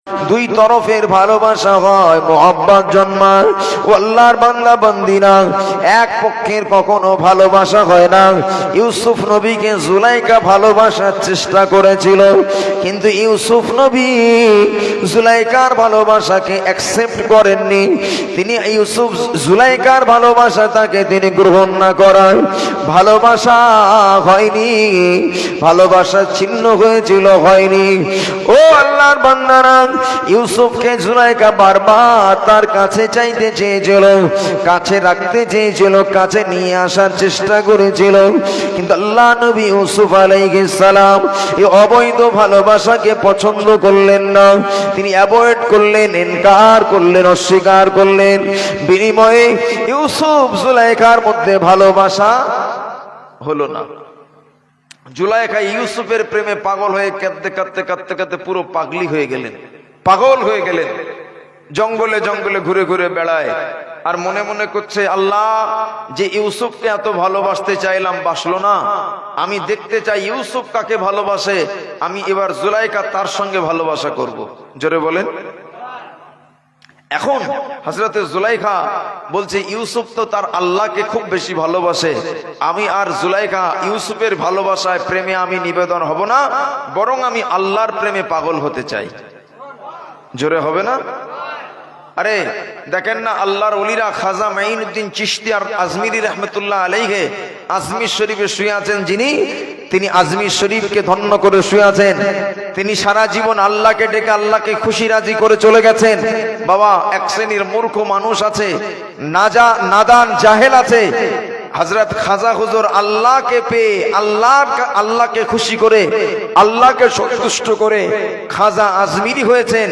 দুই তরফের ভালোবাসা হয়, মোহাব্বত জন্মায়। ও আল্লাহর বান্দা বান্দিরা, এক পক্ষের কখনো ভালোবাসা হয় না। ইউসুফ নবীকে জুলাইখা ভালোবাসার চেষ্টা করেছিল, কিন্তু ইউসুফ নবী জুলাইখার ভালোবাসাকে অ্যাকসেপ্ট করেননি। তিনি ইউসুফ জুলাইখার ভালোবাসা তাকে তিনি গ্রহণ না করায় ভালোবাসা হয়নি, ভালোবাসা ছিন্ন হয়েছিল, হয়নি। ও আল্লাহর বান্দারা, ইউসুফকে জুলাইখা বারবার তার কাছে চাইতে চেয়েছিল, কাছে রাখতে চেয়েছিল, কাছে নিয়ে আসার চেষ্টা করেছিল, কিন্তু আল্লাহ নবী ইউসুফ আলাইহিস সালাম এই অবৈধ ভালোবাসাকে পছন্দ করলেন না। তিনি অ্যাভয়েড করলেন, ইনকার করলেন, অস্বীকার করলেন। বিনিময়ে ইউসুফ জুলাইখার মধ্যে ভালোবাসা হলো না। জুলাইখা ইউসুফের প্রেমে পাগল হয়ে কাঁদতে কাঁদতে কাঁদতে কাঁদতে পুরো পাগলি হয়ে গেলেন, পাগল হয়ে গেলেন। জঙ্গলে জঙ্গলে ঘুরে ঘুরে বেড়ায় আর মনে মনে করছে, আল্লাহ, যে ইউসুফকে এত ভালোবাসতে চাইলাম বাসলো না, আমি দেখতে চাই ইউসুফ কাকে ভালোবাসে, আমি এবার জুলাইখা তার সঙ্গে ভালোবাসা করব। জোরে বলেন। এখন হযরতে জুলাইখা বলছে, ইউসুফ তো তার আল্লাহকে খুব বেশি ভালোবাসে, আমি আর জুলাইখা ইউসুফের ভালোবাসায় প্রেমে আমি নিবেদন হব না, বরং আমি আল্লাহর প্রেমে পাগল হতে চাই। জোরে হবে না? আরে দেখেন না, আল্লাহর ওলিরা খাজা মাইনুদ্দিন চিশতি আর আজমিরি রহমতুল্লাহ আলাইহি আজমির শরীফে শুয়ে আছেন, তিনি আজমির শরীফকে ধন্য করে শুয়ে আছেন। তিনি সারা জীবন আল্লাহকে ডেকে আল্লাহকে খুশি রাজি করে চলে গেছেন। বাবা, এক শ্রেণীর মূর্খ মানুষ আছে, নাদান জাহেল আছে। হযরত খাজা হুজুর আল্লাহকে পেয়ে আল্লাহকে খুশি করে, আল্লাহকে সন্তুষ্ট করে খাজা আজমিরি হয়েছেন,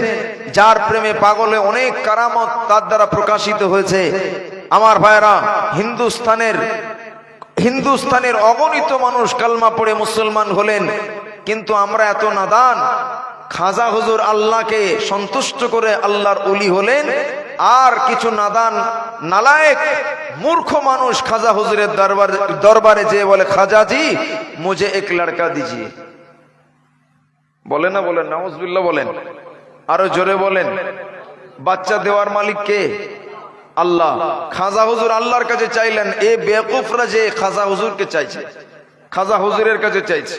যার প্রেমে পাগলে অনেক কারামত তার দ্বারা প্রকাশিত হয়েছে। আমার ভাইরা, হিন্দুস্তানের অগণিত মানুষ কালমা পড়ে মুসলমান হলেন, কিন্তু আমরা এত নাদান। খাজা হুজুর আল্লাহকে সন্তুষ্ট করে আল্লাহর ওলি হলেন, আর কিছু নাদান নালায়েক মূর্খ মানুষ খাজা হুজুরের দরবারে যেয়ে বলে, খাজাজি মুঝে এক লড়কা দিজিয়ে। বলে না, বলেন নাউজুবিল্লাহ, বলেন আরো জোরে বলেন। বাচ্চা দেওয়ার মালিক কে? আল্লাহ। খাজা হুজুর আল্লাহর কাছে চাইলেন, এ বেকুফরা যে খাজা হুজুরকে চাইছে, খাজা হুজুরের কাছে চাইছে।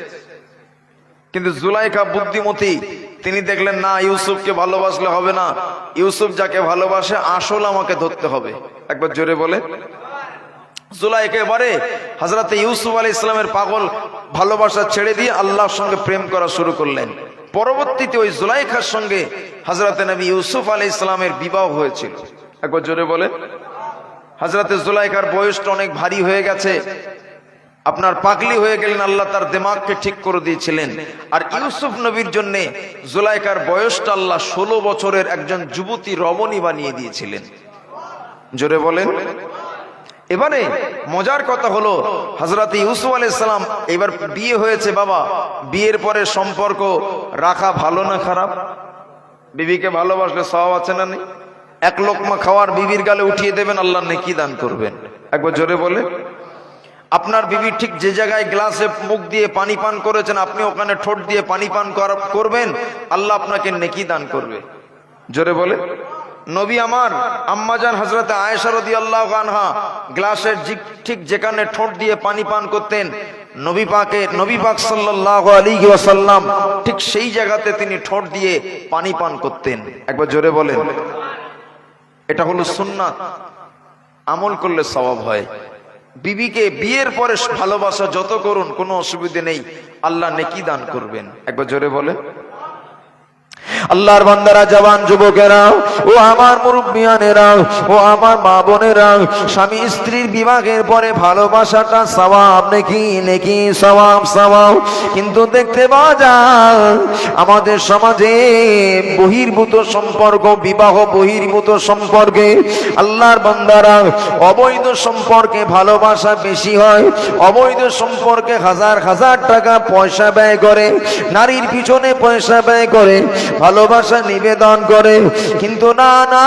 কিন্তু জুলাইখা বুদ্ধিমতী, তিনি দেখলেন না, ইউসুফকে ভালোবাসলে হবে না, ইউসুফ যাকে ভালোবাসে আসল আমাকে ধরতে হবে। একবার জোরে বলে। জুলাইখা এবারে হযরতে ইউসুফ আলাইহিস সালামের পাগল ভালোবাসা ছেড়ে দিয়ে আল্লাহর সঙ্গে প্রেম করা শুরু করলেন। পরবর্তীতে ওই জুলাইখার সঙ্গে হযরতে নবী ইউসুফ আলাইহিস সালামের বিবাহ হয়েছিল। একবার জোরে বলে। হযরতে জুলাইখার বয়সটা অনেক ভারী হয়ে গেছে, আপনার পাগলি হয়ে গেলেন, আল্লাহ তার দিমাগকে ঠিক করে দিয়েছিলেন। আর ইউসুফ নবীর জন্য জুলাইখার বয়সটা আল্লাহ 16 বছরের একজন যুবতী রমণী বানিয়ে দিয়েছিলেন। জোরে বলেন। এবারে মজার কথা হলো, হযরত ইউসুফ আলাইহিস সালাম এবার বিয়ে হয়েছে। বাবা, বিয়ের পরে সম্পর্ক রাখা ভালো না খারাপ? বিবিকে ভালোবাসলে সওয়াব আছে না নেই? এক লোকমা খাওয়ার বিবির গালে উঠিয়ে দেবেন, আল্লাহ নেকি দান করবেন। একবার জোরে বলে। আপনার বিবি ঠিক যে জায়গায় গ্লাসে মুখ দিয়ে পানি পান করেছেন, আপনি ওখানে ঠোঁট দিয়ে পানি পান করবেন, আল্লাহ আপনাকে নেকি দান করবে। জোরে বলে। নবী আমার আম্মাজান হযরতে আয়েশা রাদিয়াল্লাহু আনহা গ্লাসের ঠিক যেখানে ঠোঁট দিয়ে পানি পান করতেন, নবী পাক সাল্লাল্লাহু আলাইহি ওয়াসাল্লাম ঠিক সেই জায়গাতে তিনি ঠোঁট দিয়ে পানি পান করতেন। একবার জোরে বলেন। এটা হলো সুন্নাত, আমল করলে সওয়াব হয়। বিবিকে বিয়ের পরে ভালোবাসা যত করুন কোনো অসুবিধা নেই, আল্লাহ নেকি দান করবেন। একবার জোরে বলে। আল্লাহর বান্দারা, জওয়ান যুবকেরা, ও আমার মুরব্বিয়ানেরা, ও আমার মা বোনেরা, স্বামী স্ত্রীর বিবাহের পরে ভালোবাসাটা সওয়াব, নেকি নেকি, সওয়াব সওয়াব। কিন্তু দেখতে পাওয়া যায় আমাদের সমাজে বহির্ভূত সম্পর্ক, বিবাহ বহির্ভূত সম্পর্কে আল্লাহর বান্দারা অবৈধ সম্পর্কে ভালোবাসা বেশি হয়। অবৈধ সম্পর্কে হাজার হাজার টাকা পয়সা ব্যয় করে, নারীর পিছনে পয়সা ব্যয় করে, ভালো ভালোবাসা নিবেদন করে। কিন্তু না না,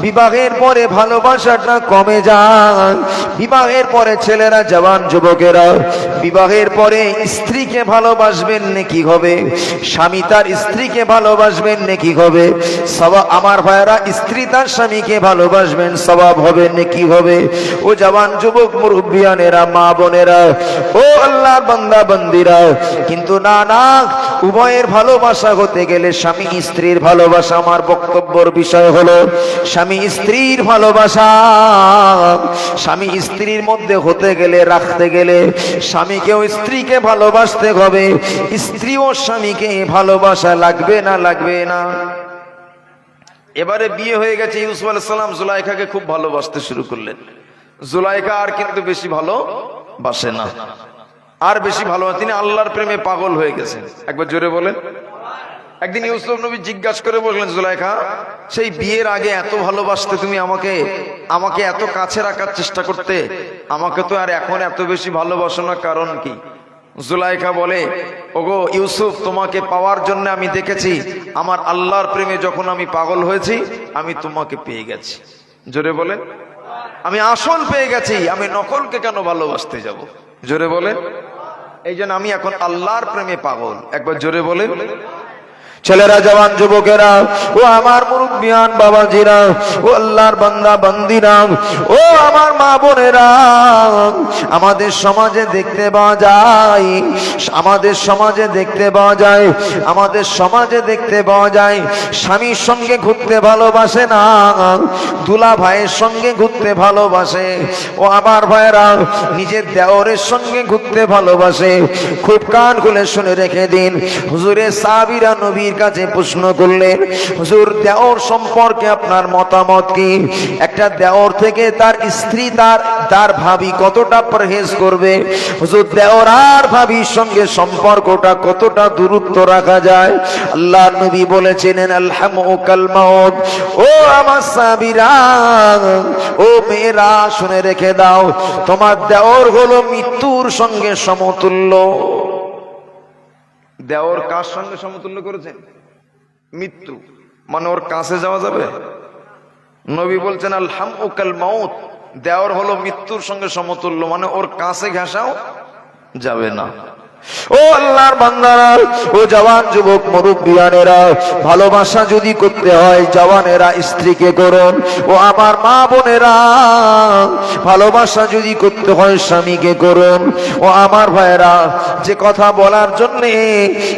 বিবাহের পরে ভালোবাসাটা কমে যায়। বিবাহের পরে ছেলেরা, জওয়ান যুবকেরা বিবাহের পরে স্ত্রীকে ভালোবাসবেন নাকি হবে, স্বামী তার স্ত্রীকে ভালোবাসবেন নাকি হবে সওয়াব। আমার ভাইরা, স্ত্রী তার স্বামীকে ভালোবাসবেন সওয়াব হবে নাকি হবে। ও জওয়ান যুবক মুরব্বিয়ানেরা, মা বোনেরা, ও আল্লাহর বান্দা বান্দিরা, কিন্তু না না, উভয়ের ভালোবাসা হতে গেলে স্বামী স্ত্রীর ভালোবাসা, আমার বক্তব্যের বিষয় হলো স্বামী স্ত্রীর ভালোবাসা। স্বামী স্ত্রীর মধ্যে হতে গেলে, রাখতে গেলে স্বামীকেও স্ত্রীকে ভালোবাসতে হবে, স্ত্রীও স্বামীকে ভালোবাসা লাগবে না লাগবে না। এবারে বিয়ে হয়ে গেছে, ইউসুফ আলাইহিস সালাম জুলাইখাকে খুব ভালোবাসতে শুরু করলেন। জুলাইখা আর কিন্তু বেশি ভালোবাসে না, আর বেশি ভালো, তিনি আল্লাহর প্রেমে পাগল হয়ে গেছেন। একবার জোরে বলেন। একদিন ইউসুফ নবী জিজ্ঞাসা করে বললেন, জুলাইখা, সেই বিয়ের আগে এত ভালোবাসতে তুমি আমাকে এত কাছে রাখার চেষ্টা করতে, আমাকে তো আর এখন এত বেশি ভালোবাসো না, কারণ কি? জুলাইখা বলে, ওগো ইউসুফ, তোমাকে পাওয়ার জন্য আমি দেখেছি আমার আল্লাহর প্রেমে যখন আমি পাগল হয়েছি, আমি তোমাকে পেয়ে গেছি। জোরে বলেন। আমি আসল পেয়ে গেছি, আমি নকলকে কেন ভালোবাসতে যাব? জোরে বলেন। এই জন্য আমি এখন আল্লাহর প্রেমে পাগল। একবার জোরে বলেন। ছেলেরা, জওয়ান যুবকেরা, ও আমার মুরব্বিয়ান বাবাজিরা, ও আল্লাহর বান্দা বান্দিরা, ও আমার মা বোনেরা, আমাদের সমাজে দেখতে পাওয়া যায়, আমাদের সমাজে দেখতে পাওয়া যায়, আমাদের সমাজে দেখতে পাওয়া যায় স্বামীর সঙ্গে ঘুরতে ভালোবাসে না, দুলা ভাইয়ের সঙ্গে ঘুরতে ভালোবাসে। ও আমার ভাইয়েরা, নিজের দেওরের সঙ্গে ঘুরতে ভালোবাসে। খুব কান খুলে শুনে রেখে দিন, হুজুরে সাহাবীরা নবীর কাছে প্রশ্ন করলেন, হুজুর, দেওর সম্পর্কে আপনার মতামত কি? একটা দেওর থেকে তার স্ত্রী, তার ভাবি কতটা পরহেজ করবে? হুজুর, দেওর আর ভাবির সঙ্গে সম্পর্কটা কতটা দূরত্ব রাখা যায়? আল্লাহর নবী বলেছিলেন, আলহামু কাল মাউত। ও আমার সাহাবীরা, ও মেয়েরা, শুনে রেখে দাও, তোমার দেওর হলো মৃত্যুর সঙ্গে সমতুল্য। দেওর কার সঙ্গে সমতুল্য করেছেন? মৃত্যু। মানে ওর কাছে যাওয়া যাবে? নবী বলছেন, আলহামু কাল মাউত, দেওর হলো মৃত্যুর সঙ্গে সমতুল্য, মানে ওর কাছে ঘেঁষাও যাবে না। ও আল্লাহর বান্দারা, ও জওয়ান যুবক মুরব্বিয়ানেরা, ভালোবাসা যদি করতে হয় জওয়ানেরা স্ত্রীকে করুন। ও আমার মা বোনেরা, ভালোবাসা যদি করতে হয় স্বামীকে করুন। ও আমার ভাইয়েরা, যে কথা বলার জন্য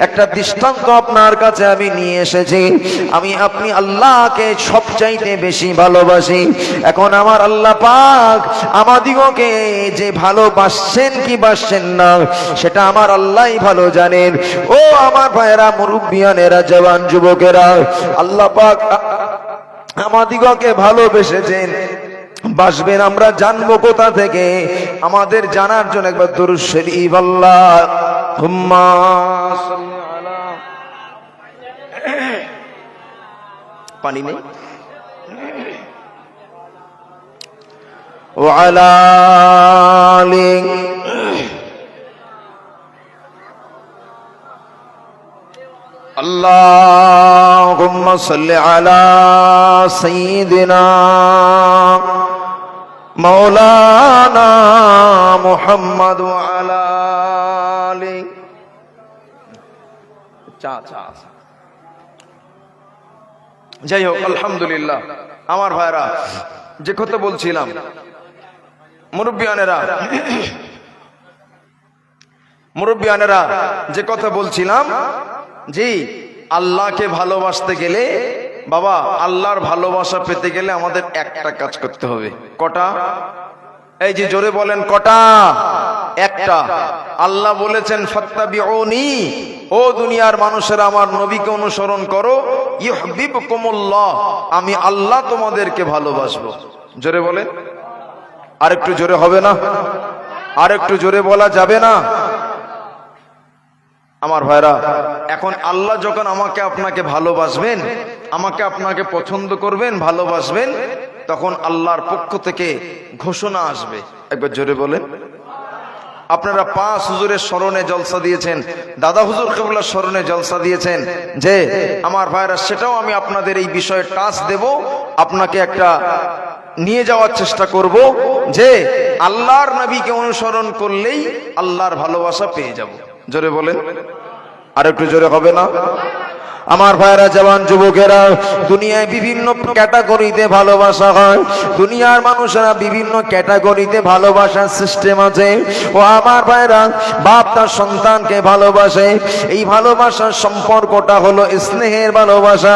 একটা দৃষ্টান্ত আপনার কাছে আমি নিয়ে এসেছি। আপনি আল্লাহকে সবচাইতে বেশি ভালোবাসি। এখন আমার আল্লাহ পাক আমাদিগকে যে ভালোবাসছেন কি বাসছেন না, সেটা আমার আল্লাহই ভালো জানেন। ও আমার ভাইয়েরা, মুরব্বিয়ানেরা, জওয়ান যুবকেরা, আল্লাহ পাক আমাদিগকে ভালোবেসেছেন, বাসবেন। আমরা জানবো কোথা থেকে? আমাদের জানার জন্য একবার দুরূদ শরীফ, আল্লাহুম্মা সাল্লি আলা, পানি নেই, ওয়া আলা আলি আল্লাহুম্মা সাল্লি আলা সাইয়্যিদিনা মাওলানা মুহাম্মদ ওয়া আলা আলি। যাই হোক, আলহামদুলিল্লাহ। আমার ভাইরা, যে কথা বলছিলাম, মুরব্বিয়ানেরা, যে কথা বলছিলাম, জি, আল্লাহকে ভালোবাসতে গেলে, বাবা, আল্লাহর ভালোবাসা পেতে গেলে আমাদের একটা কাজ করতে হবে। কটা? এই যে জোরে বলেন, কটা? একটা। আল্লাহ বলেছেন, ফাত্তাবিউনি, ও দুনিয়ার মানুষেরা আমার নবীকে অনুসরণ করো, ইউহিব্বুকুমুল্লাহ, আমি আল্লাহ তোমাদেরকে ভালোবাসবো। জোরে বলেন। আরেকটু জোরে হবে না? আরেকটু জোরে বলা যাবে না? আমার ভাইরা, এখন আল্লাহ যখন আমাকে আপনাকে ভালোবাসবেন, আমাকে আপনাকে পছন্দ করবেন, ভালোবাসবেন, তখন আল্লাহর পক্ষ থেকে ঘোষণা আসবে। একবার জোরে বলেন। আপনারা 5 হুজুরের স্মরণে জলসা দিয়েছেন, দাদা হুজুর কিবলার স্মরণে জলসা দিয়েছেন, যে আমার ভাইরা সেটাও আমি আপনাদের এই বিষয়ে টাচ দেব, আপনাকে একটা নিয়ে যাওয়ার চেষ্টা করব যে আল্লাহর নবীকে অনুসরণ করলেই আল্লাহর ভালোবাসা পেয়ে যাব। জোরে বলেন, আর একটু জোরে হবে না? আমার ভাইরা, জওয়ান যুবকেরা, দুনিয়ায় বিভিন্ন ক্যাটাগরিতে ভালোবাসা হয়, দুনিয়ার মানুষেরা বিভিন্ন ক্যাটাগরিতে ভালোবাসার সিস্টেম আছে। ও আমার ভাইরা, বাপ তার সন্তানকে ভালোবাসে, এই ভালোবাসার সম্পর্কটা হলো স্নেহের ভালোবাসা।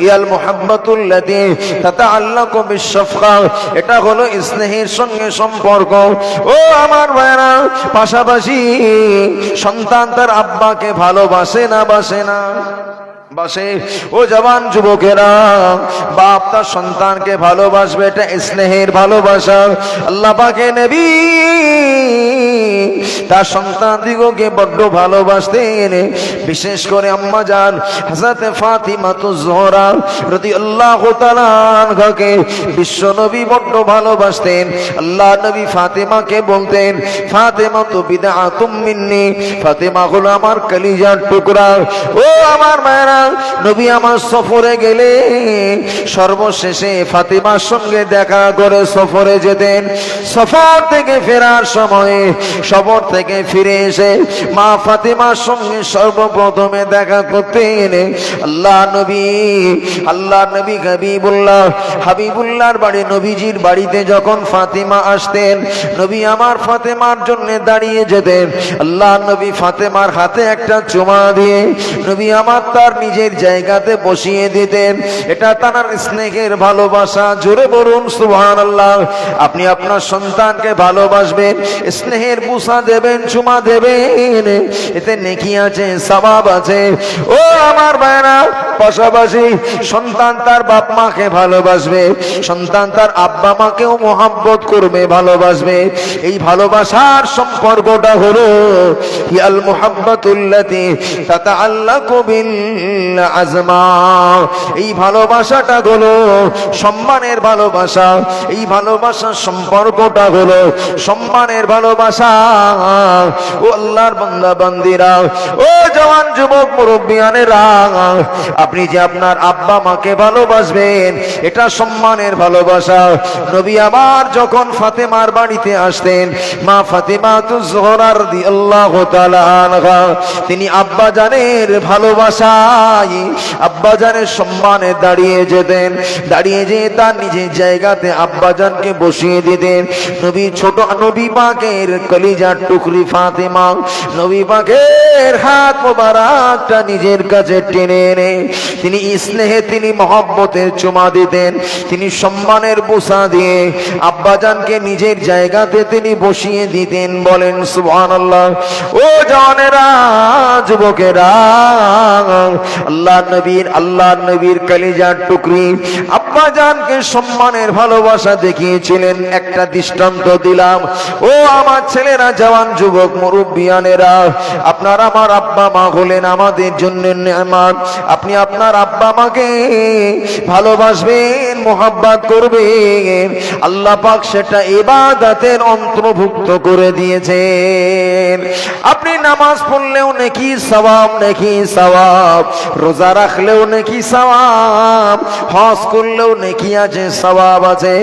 ইয়াল মুহাব্বাতুল্লাতী তাতাআল্লাকু বিশ-শাফকা, এটা হলো স্নেহের সঙ্গে সম্পর্ক। ও আমার ভাইরা, পাশাপাশি সন্তান তার আব্বাকে ভালোবাসে না বাসে না? বাসে। ও জওয়ান যুবকেরা, বাপ তার সন্তানকে ভালোবাসবে, এটা স্নেহের ভালোবাসা। আল্লাহ পাকের নবী তার সন্তান দিগকে বড্ড ভালোবাসতেন, বিশেষ করে আম্মা জান হযরত ফাতিমাতুজ জোহরা রাদিয়াল্লাহু তাআলা আনহাকে বিশ্ব নবী বড্ড ভালোবাসতেন। আল্লাহ নবী ফাতিমাকে বলতেন, ফাতিমা তো বিদআতুম মিন্নি, ফাতিমা হলো আমার কলিজার টুকরা। ও আমার মায়েরা, নবী আমার সফরে গেলে সর্বশেষে ফাতিমার সঙ্গে দেখা করে সফরে যেতেন। সফর থেকে ফেরার সময়ে, সফর থেকে ফিরে এসে মা ফাতিমার সঙ্গে সর্বপ্রথমে দেখা করতেন আল্লাহ নবী। হাবিবুল্লাহর বাড়ি, নবীজির বাড়িতে যখন ফাতিমা আসতেন, নবী আমার ফাতিমার জন্য দাঁড়িয়ে যেতেন। আল্লাহ নবী ফাতিমার হাতে একটা চুমা দিয়ে নবী আমার তার নিজের জায়গাতে বসিয়ে দিতেন। এটা তার স্নেহের ভালোবাসা। জোরে বলুন সুবহানাল্লাহ। আপনি আপনার সন্তানকে ভালোবাসবেন, স্নেহের বুসা দেবেন, চুমা দেবেন, এতে নেকি আছে, সওয়াব আছে। ও আমার ভাইরা, পাশাপাশি সন্তান তার বাপ মাকে ভালোবাসবে, সন্তান তার আব্বা মাকেও মোহাব্বত করবে, ভালোবাসবে। এই ভালোবাসার সম্পর্কটা হলো ইয়াল মুহাব্বাতুল্লাতী তাতাআল্লাকু বিল আজমা। এই ভালোবাসাটা হলো সম্মানের ভালোবাসা। এই ভালোবাসার সম্পর্কটা হলো সম্মানের ভালোবাসা। ও আল্লাহর বান্দা বান্দিরা, ও জওয়ান যুবক মুরব্বিয়ানেরা, আপনি যে আপনার আব্বা মাকে ভালোবাসবেন, এটা সম্মানের ভালোবাসা। নবী আবার যখন ফাতেমার বাড়িতে আসতেন, মা ফাতিমাতুজ জোহরা রাদিয়াল্লাহু তাআলা আনহা, তিনি আব্বা জানের ভালোবাসায়, আব্বা জানের সম্মানে দাঁড়িয়ে যেতেন। দাঁড়িয়ে যেয়ে তার নিজের জায়গাতে আব্বা জানকে বসিয়ে দিতেন। নবী ছোট নবী পাকের কলিজার টুকরি ফাতেমা, নবী পাকের হাত মোবারকটা নিজের কাছে টেনে এনে তিনি স্নেহে, তিনি মহব্বতের চুমা দিতেন, তিনি সম্মানের বুসা দিয়ে আব্বাজানকে নিজের জায়গাতে তিনি বসিয়ে দিতেন। বলেন সুবহানাল্লাহ। ও জওয়ানেরা, যুবকেরা, আল্লাহ নবীর কলিজার টুকরি আব্বাজানকে সম্মানের ভালোবাসা দেখিয়েছিলেন। একটা দৃষ্টান্ত দিলাম। ও আমার ছেলেরা, জওয়ান যুবক মুরব্বিয়ানেরা, আপনার আমার আব্বা মা হলেন আমাদের জন্য নেয়ামত। আপনি আপনার আব্বা মাকে ভালোবাসবেন, মোহাব্বত করবেন, আল্লাহ পাক সেটা ইবাদতের অন্তর্ভুক্ত করে দিয়েছেন। আপনি নামাজ পড়লেও নেকি সওয়াব, নেকি সওয়াব, রোজা রাখলেও নেকি সওয়াব, হজ করলেও নেকি আছে, সওয়াব আছে।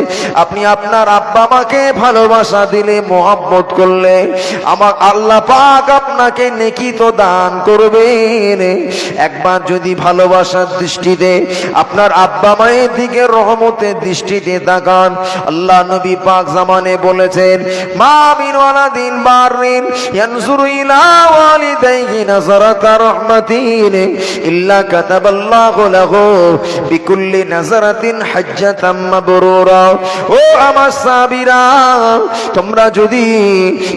আপনি আপনার আব্বা মাকে ভালোবাসা দিলে, মোহাব্বত করলে, আমার আল্লাহ পাক আপনাকে নেকি তো দান করবেন। একবার যদি ভালোবাসার দৃষ্টিতে আপনার আব্বা মায়ের দিকে রহমতের দৃষ্টিতে তাকান, আল্লাহ নবী পাক জামানে বলেছেন, মা মিন ওয়ালাদিন বারিন ইয়ানজুরু ইলা ওয়ালিদাইহি নাযারাতা রাহমাতিন ইল্লা কাতাবাল্লাহু লাহু বিকুল্লি নাযারাতিন হাজ্জাতাম মাবরুরা। ও আমার সাহাবীরা, তোমরা যদি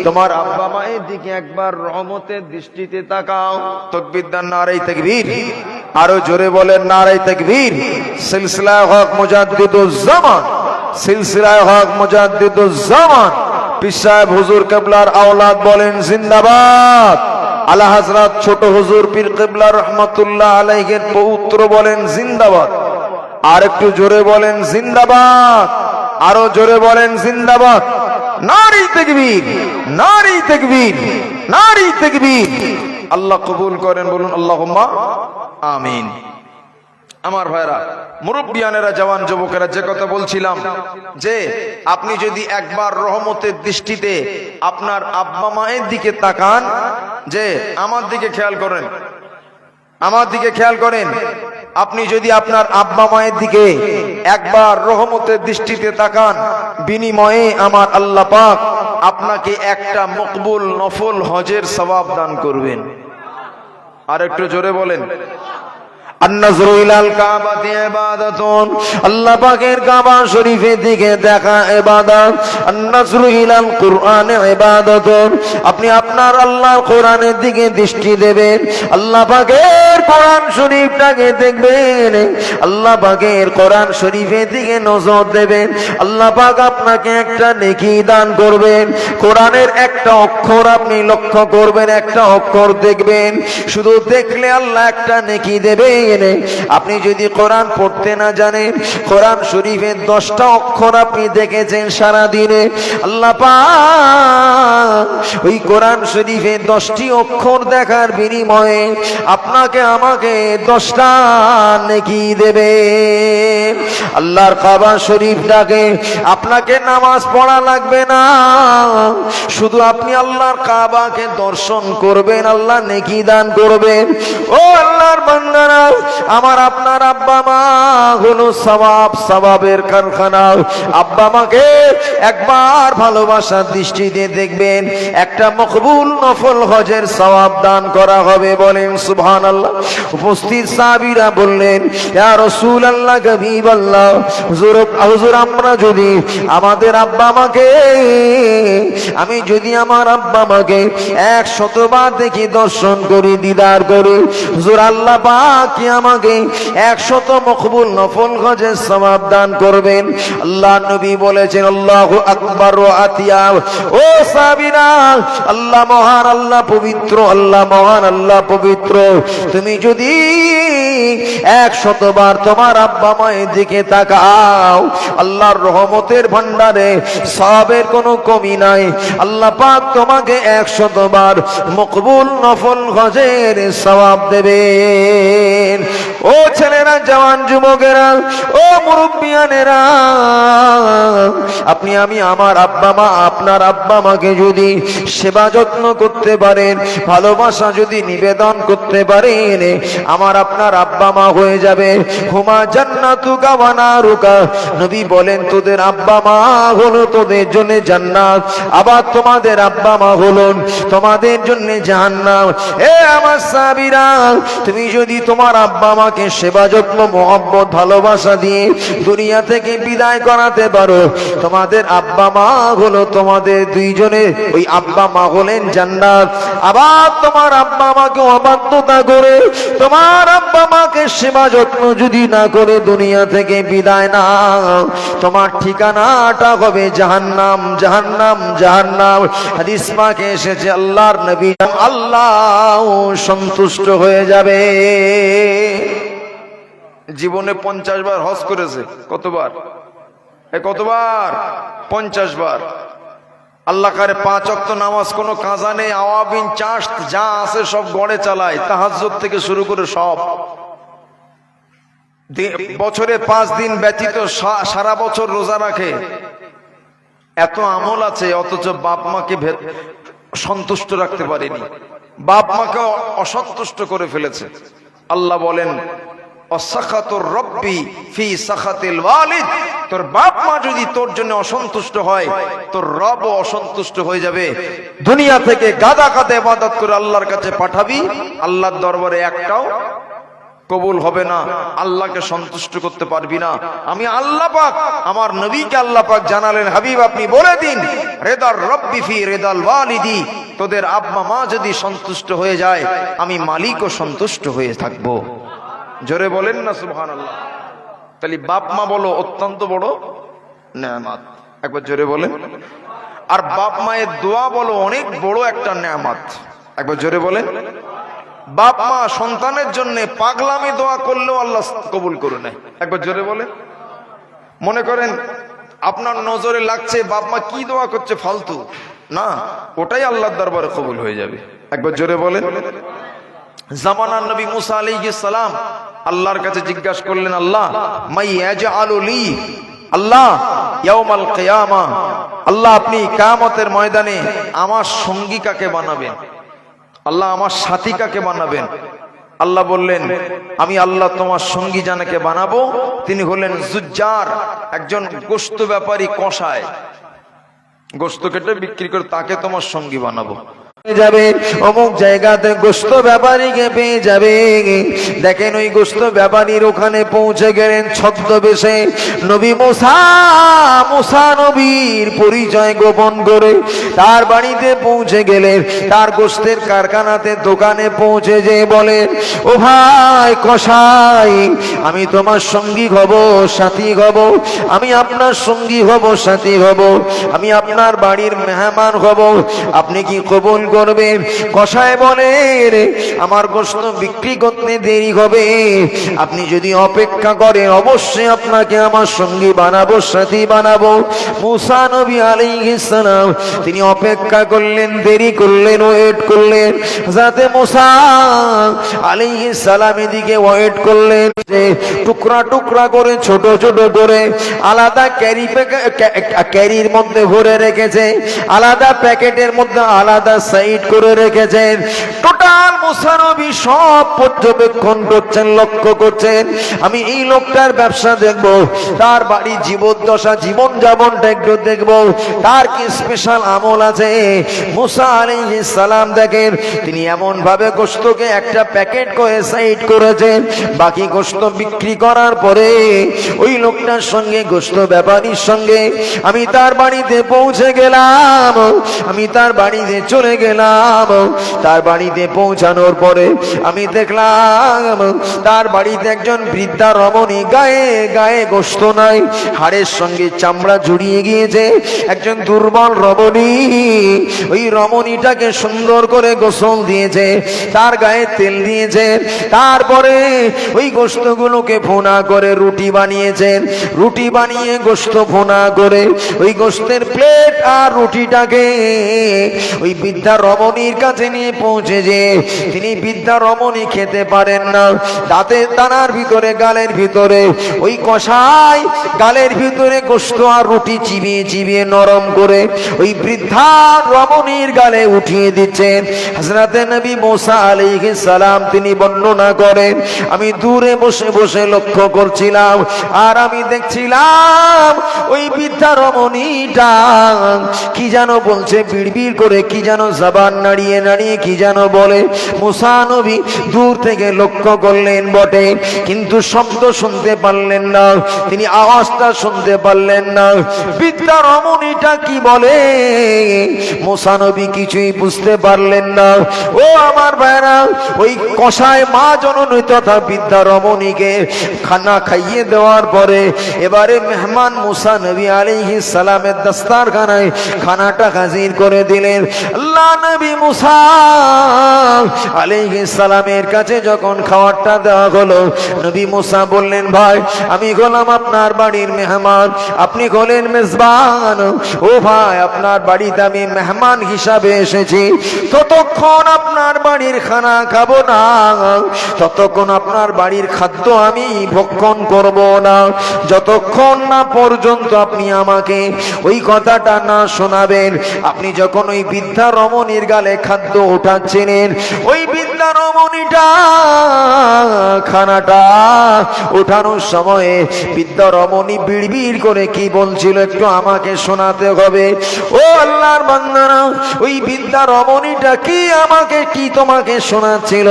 তোমার আব্বা মায়ের দিকে একবার রহমতের দৃষ্টিতে তাকাও, তাকবীর দান, নারে তাকবীর, আরো জোরে বলেন নারে তাকবীর। সিলসিলায়ে হক মুজাদ্দিদুজ জামান, সিলসিলায়ে হক মুজাদ্দিদুজ জামান পীর সাহেব হুজুর কিবলার আওলাদ বলেন জিন্দাবাদ। আলা হযরত ছোট হুজুর পীর কিবলা রাহমাতুল্লাহ আলাইহির পৌত্র বলেন জিন্দাবাদ। আর একটু জোরে বলেন জিন্দাবাদ, আরো জোরে বলেন জিন্দাবাদ। নারী তাকবীর, নারী তাকবীর, নারী তাকবীর। আল্লাহ কবুল করেন, বলুন আল্লাহুম্মা আমিন। আমার ভাইরা, মুরব্বিয়ানেরা, জওয়ান যুবকেরা, যে কথা বলছিলাম যে আপনি যদি একবার রহমতের দৃষ্টিতে আপনার আব্বা মায়ের দিকে তাকান, যে আমার দিকে খেয়াল করেন, আমার দিকে খেয়াল করেন, আপনি যদি আপনার আব্বা মায়ের দিকে একবার রহমতের দৃষ্টিতে তাকান, বিনিময়ে আমার আল্লাহ পাক আপনাকে একটা মকবুল নফল হজের সওয়াব দান করবেন। আর একটু জোরে বলেন। আন-নাযরু ইলাল কাবাতি ইবাদাতুন, আল্লাহ পাকের কাবা শরীফের দিকে দেখা ইবাদত। আন-নাযরু ইলাল কুরআনি ইবাদাতুন, আপনি আপনার আল্লাহর কোরআনের দিকে দৃষ্টি দেবেন, আল্লাহ পাকের কোরআন শরীফটাকে দেখবেন, আল্লাহ পাকের কোরআন শরীফের দিকে নজর দেবেন, আল্লাহ পাক আপনাকে একটা নেকি দান করবেন। কোরআনের একটা অক্ষর আপনি লক্ষ্য করবেন, একটা অক্ষর দেখবেন, শুধু দেখলে আল্লাহ একটা নেকি দেবেন। আপনি যদি কোরআন পড়তে না জানেন, কোরআন শরীফের 10টা অক্ষর আপনি দেখেছেন সারা দিনে, আল্লাহ পাক ওই কোরআন শরীফের 10টি অক্ষর দেখার বিনিময়ে আপনাকে আমাকে 10টা নেকি দেবে। আল্লাহর কাবা শরীফটাকে আপনাকে নামাজ পড়া লাগবে না, শুধু আপনি আল্লাহর কাবাকে দর্শন করবেন, আল্লাহ নেকি দান করবেন। ও আল্লাহর বান্দারা, আমার আপনার আব্বা মা হলো সওয়াবের কারখানা। আব্বা মাকে একবার ভালোবাসার দৃষ্টিতে দেখবেন, একটা মকবুল নফল হজের সওয়াব দান করা হবে। বলেন সুবহানাল্লাহ। উপস্থিত সাহাবীরা বললেন, ইয়া রাসূলুল্লাহ, হাবিবাল্লাহ, হুজুর আমরা যদি আমাদের আব্বা মাকে, আমি যদি আমার আব্বা মাকে 100 বার দেখি, দর্শন করি, দিদার করি, হুজুর আল্লাহ পাক কি আমাকে 100 মকবুল নফল হজের সওয়াব দান করবেন? আল্লাহ নবী বলেছেন, আল্লাহু আকবার ওয়া আতিয়া। ও সাহাবীরা, আল্লাহ মহান, আল্লাহ পবিত্র, আল্লাহ মহান, আল্লাহ পবিত্র। তুমি যদি 100 বার তোমার আব্বা মায়ের দিকে তাকাও, আল্লাহর রহমতের ভান্ডারে সওয়াবের কোনো কমি নাই। আল্লাহ পাক তোমাকে 100 বার মকবুল নফল হজের সওয়াব দেবেন। ও ছেলেরা, জওয়ান যুবকেরা, ও মুরব্বিয়ানেরা, আপনি আমি আমার আব্বা মা, আপনার আব্বা মাকে যদি সেবা যত্ন করতে পারেন, ভালোবাসা যদি নিবেদন করতে পারেন, আমার আপনার আব্বা মা হয়ে যাবে হুমা জান্নাতুকা ওয়া নারুকা। নবী বলেন, তোদের আব্বা মা হলো তোদের জন্য জান্নাত, আবার তোমাদের আব্বা মা হলো তোমাদের জন্য জাহান্নাম। এ আমার সাহাবীরা, তুমি যদি তোমার আব্বা মাকে সেবা যত্ন, মহব্বত, ভালোবাসা দিয়ে দুনিয়া থেকে বিদায় করাতে পারো, তোমাদের আব্বা মা হলো তোমাদের দুইজনের, ওই আব্বা মা হলেন জান্নাত। আবার তোমার আব্বা মাকে অবাধ্যতা করে, তোমার আব্বা মাকে সেবা যত্ন যদি না করে দুনিয়া থেকে বিদায় নাও, তোমার ঠিকানাটা হবে জাহান্নাম, জাহান্নাম, জাহান্নাম। হাদিস পাকে এসেছে, আল্লাহর নবী, আল্লাহ সন্তুষ্ট হয়ে যাবে। জীবনে 50 বার হজ করেছে। কতবার? কতবার? 50 বার। আল্লাহ কারে 5 ওয়াক্ত নামাজ, কোনো কাজা নেই, আওয়াবিন চাষ যা আছে সব গড়ে চালায়, তাহাজ্জুদ থেকে শুরু করে সব। বছরে 5 দিন ব্যতীত সারা বছর রোজা রাখে। এত আমল আছে, অথচ বাপ মাকে সন্তুষ্ট রাখতে পারেনি, বাপ মাকে অসন্তুষ্ট করে ফেলেছে। আল্লাহ বলেন, অসাখাতুর রব্বি ফি সাখাতিল ওয়ালিদ, তোর বাপ মা যদি তোর জন্য অসন্তুষ্ট হয়, তোর রবও অসন্তুষ্ট হয়ে যাবে। দুনিয়া থেকে গাদা গাদা ইবাদত করে আল্লাহর কাছে পাঠাবি, আল্লাহর দরবারে একটাও কবুল হবে না, আল্লাহকে সন্তুষ্ট করতে পারবি না। আমি আল্লাহ পাক, আমার নবীকে আল্লাহ পাক জানালেন, হাবিব আপনি বলে দিন, রেদার রব্বি ফি রেদাল ওয়ালিদি, তোদের আব্বা মা যদি সন্তুষ্ট হয়ে যায়, আমি মালিকও সন্তুষ্ট হয়ে থাকবো। জোরে বলেন না সুবহানাল্লাহ। তাহলে বাপ মা বলো অত্যন্ত বড় নেয়ামত, একবার জোরে বলেন। আর বাপ মায়ের দোয়া বলো অনেক বড় একটা নেয়ামত, একবার জোরে বলেন। বাপ মা সন্তানের জন্য পাগলামি দোয়া করলেও আল্লাহ কবুল করে নেয়, একবার জোরে বলেন। মনে করেন আপনার নজরে লাগছে বাপ মা কি দোয়া করছে ফালতু না, ওটাই আল্লাহর দরবারে কবুল হয়ে যাবে। একবার জোরে বলেন। জামানার নবী মুসা আলাইহিস সালাম আল্লাহর কাছে জিজ্ঞাসা করলেন, আল্লাহ মাই ইয়াজআলু লি, আল্লাহ ইয়াউমাল কিয়ামা, আল্লাহ আপনি কিয়ামতের ময়দানে আমার সঙ্গী কাকে বানাবেন, আল্লাহ আমার সাথী কাকে বানাবেন? আল্লাহ বললেন, আমি আল্লাহ তোমার সঙ্গী জানাকে বানাবো, তিনি হলেন জুজ্জার, একজন গোশত ব্যাপারী, কসাই, গোশত কেটে বিক্রি করে, তাকে তোমার সঙ্গী বানাবো। যাবে অমুক জায়গাতে গোশত ব্যাপারীকে পেয়ে যাবে। দেখেন ওই গোশত ব্যাপারীর ওখানে পৌঁছে গেলেন ছদ্মবেশে নবী মুসা, মুসা নবীর পরিচয় গোপন করে তার বাড়িতে পৌঁছে গেলেন। তার গোশতের কারখানাতে দোকানে পৌঁছে যেয়ে বলেন, ও ভাই কসাই, আমি তোমার সঙ্গী হব, সাথী হব, আমি আপনার সঙ্গী হব, সাথী হব, আমি আপনার বাড়ির মেহমান হব, আপনি কি কবুল করবেন? কসাই বলেন, আমার গোশত বিক্রি করতে দেরি হবে, আপনি যদি অপেক্ষা করেন অবশ্যই আপনাকে আমার সঙ্গী বানাবো, সাথী বানাবো। মুসা নবী আলাইহিস সালাম তিনি অপেক্ষা করলেন, দেরি করলেন, ওয়েট করলেন, যাতে মুসা আলাইহিস সালাম এদিকে ওয়েট করলেন, টুকরা টুকরা করে ছোট ছোট করে আলাদা ক্যারির মধ্যে ভরে রেখেছে, আলাদা প্যাকেটের মধ্যে আলাদা সাইড করে রেখেছেন। টোটাল মুসা নবী সব পর্যবেক্ষণ করছেন, লক্ষ্য করছেন, আমি এই লোকটার ব্যবসা দেখব, তার বাড়ি জীবদ্দশা, জীবন যাপনটা একটু দেখব, তার কি স্পেশাল আমল আছে। মুসা আলাইহিস সালাম দেখেন তিনি এমন ভাবে গোশতকে একটা প্যাকেট করে সাইড করেছেন, বাকি গোশত বিক্রি করার পরে ওই লোকটার সঙ্গে, গোশত ব্যাপারীর সঙ্গে আমি তার বাড়িতে পৌঁছে গেলাম, আমি তার বাড়িতে চলে গেলাম। তার বাড়িতে পৌঁছানোর পরে আমি দেখলাম তার বাড়িতে একজন বৃদ্ধা রমণী, গায়ে গায়ে গোশত নাই, হাড়ের সঙ্গে চামড়া জড়িয়ে গিয়েছে, একজন দুর্বল রমণী। ওই রমণীটাকে সুন্দর করে গোসল দিয়েছে, তার গায়ে তেল দিয়েছে, তারপরে ওই গোশতগুলোকে ভুনা করে রুটি বানিয়েছেন, রুটি বানিয়ে গোশত ভুনা করে ওই গোশতের প্লেট আর রুটিটাকে ওই বৃদ্ধা রমণীর কাছে নিয়ে পৌঁছে যে তিনি বৃদ্ধা রমণী খেতে পারেন না, দাঁতের দানার ভিতরে, গালের ভিতরে ওই কষাই গালের ভিতরে গোশত আর রুটি চিবিয়ে চিবিয়ে নরম করে ওই বৃদ্ধা রমণীর গালে উঠিয়ে দিচ্ছেন। হযরতে নবী মুসা আলাইহিস সালাম তিনি বর্ণনা করেন, আমি দূরে বসে বসে লক্ষ্য করছিলাম আর আমি দেখছিলাম ওই বৃদ্ধা রমণীটা কি যেন বলছে, বিড়বিড় করে কি যেন জবান নাড়িয়ে নাড়িয়ে কি যেন বলে। মুসা নবী দূর থেকে লক্ষ্য করলেন বটে, কিন্তু শব্দ শুনতে পারলেন না, তিনি আওয়াজটা শুনতে পারলেন না, বৃদ্ধা রমণীটা কি বলে মুসা নবী কিছুই বুঝতে পারলেন না। ও আমার ভাইরা, ওই কসাই মা জননী তথা বৃদ্ধা রমণীকে খানা খাইয়ে দেওয়ার পরে এবারে মেহমান মুসা নবী আলাইহিস সালামের দস্তারখানায় খানাটা হাজির করে দিলেন। আল্লাহ নবী মুসা আলাইহিস সালামের কাছে যখন খাবারটা দেওয়া হলো, নবী মুসা বললেন, ভাই আমি হলাম আপনার বাড়ির মেহমান, আপনি হলেন মেজবান, ও ভাই আপনার বাড়িতে আমি মেহমান হিসাবে এসেছি, ততক্ষণ আপনার বাড়ির খানা খাবো না, ততক্ষণ আপনার বাড়ির খাদ্য আমি ভক্ষণ করব না, যতক্ষণ না পর্যন্ত আপনি আমাকে ওই কথাটা না শোনাবেন। আপনি যখন ওই বৃদ্ধা রমণীর গালে খাদ্য ওঠাচ্ছিলেন, ওই বৃদ্ধা রমণীটা খানাটা ওঠানোর সময়ে বৃদ্ধা রমণী বিড়বিড় করে কি বলছিল একটু আমাকে শোনাতে হবে। ও আল্লাহর বান্দারা, ওই বৃদ্ধা রমণীটা কি আমাকে, কি তোমাকে শোনাচ্ছিল,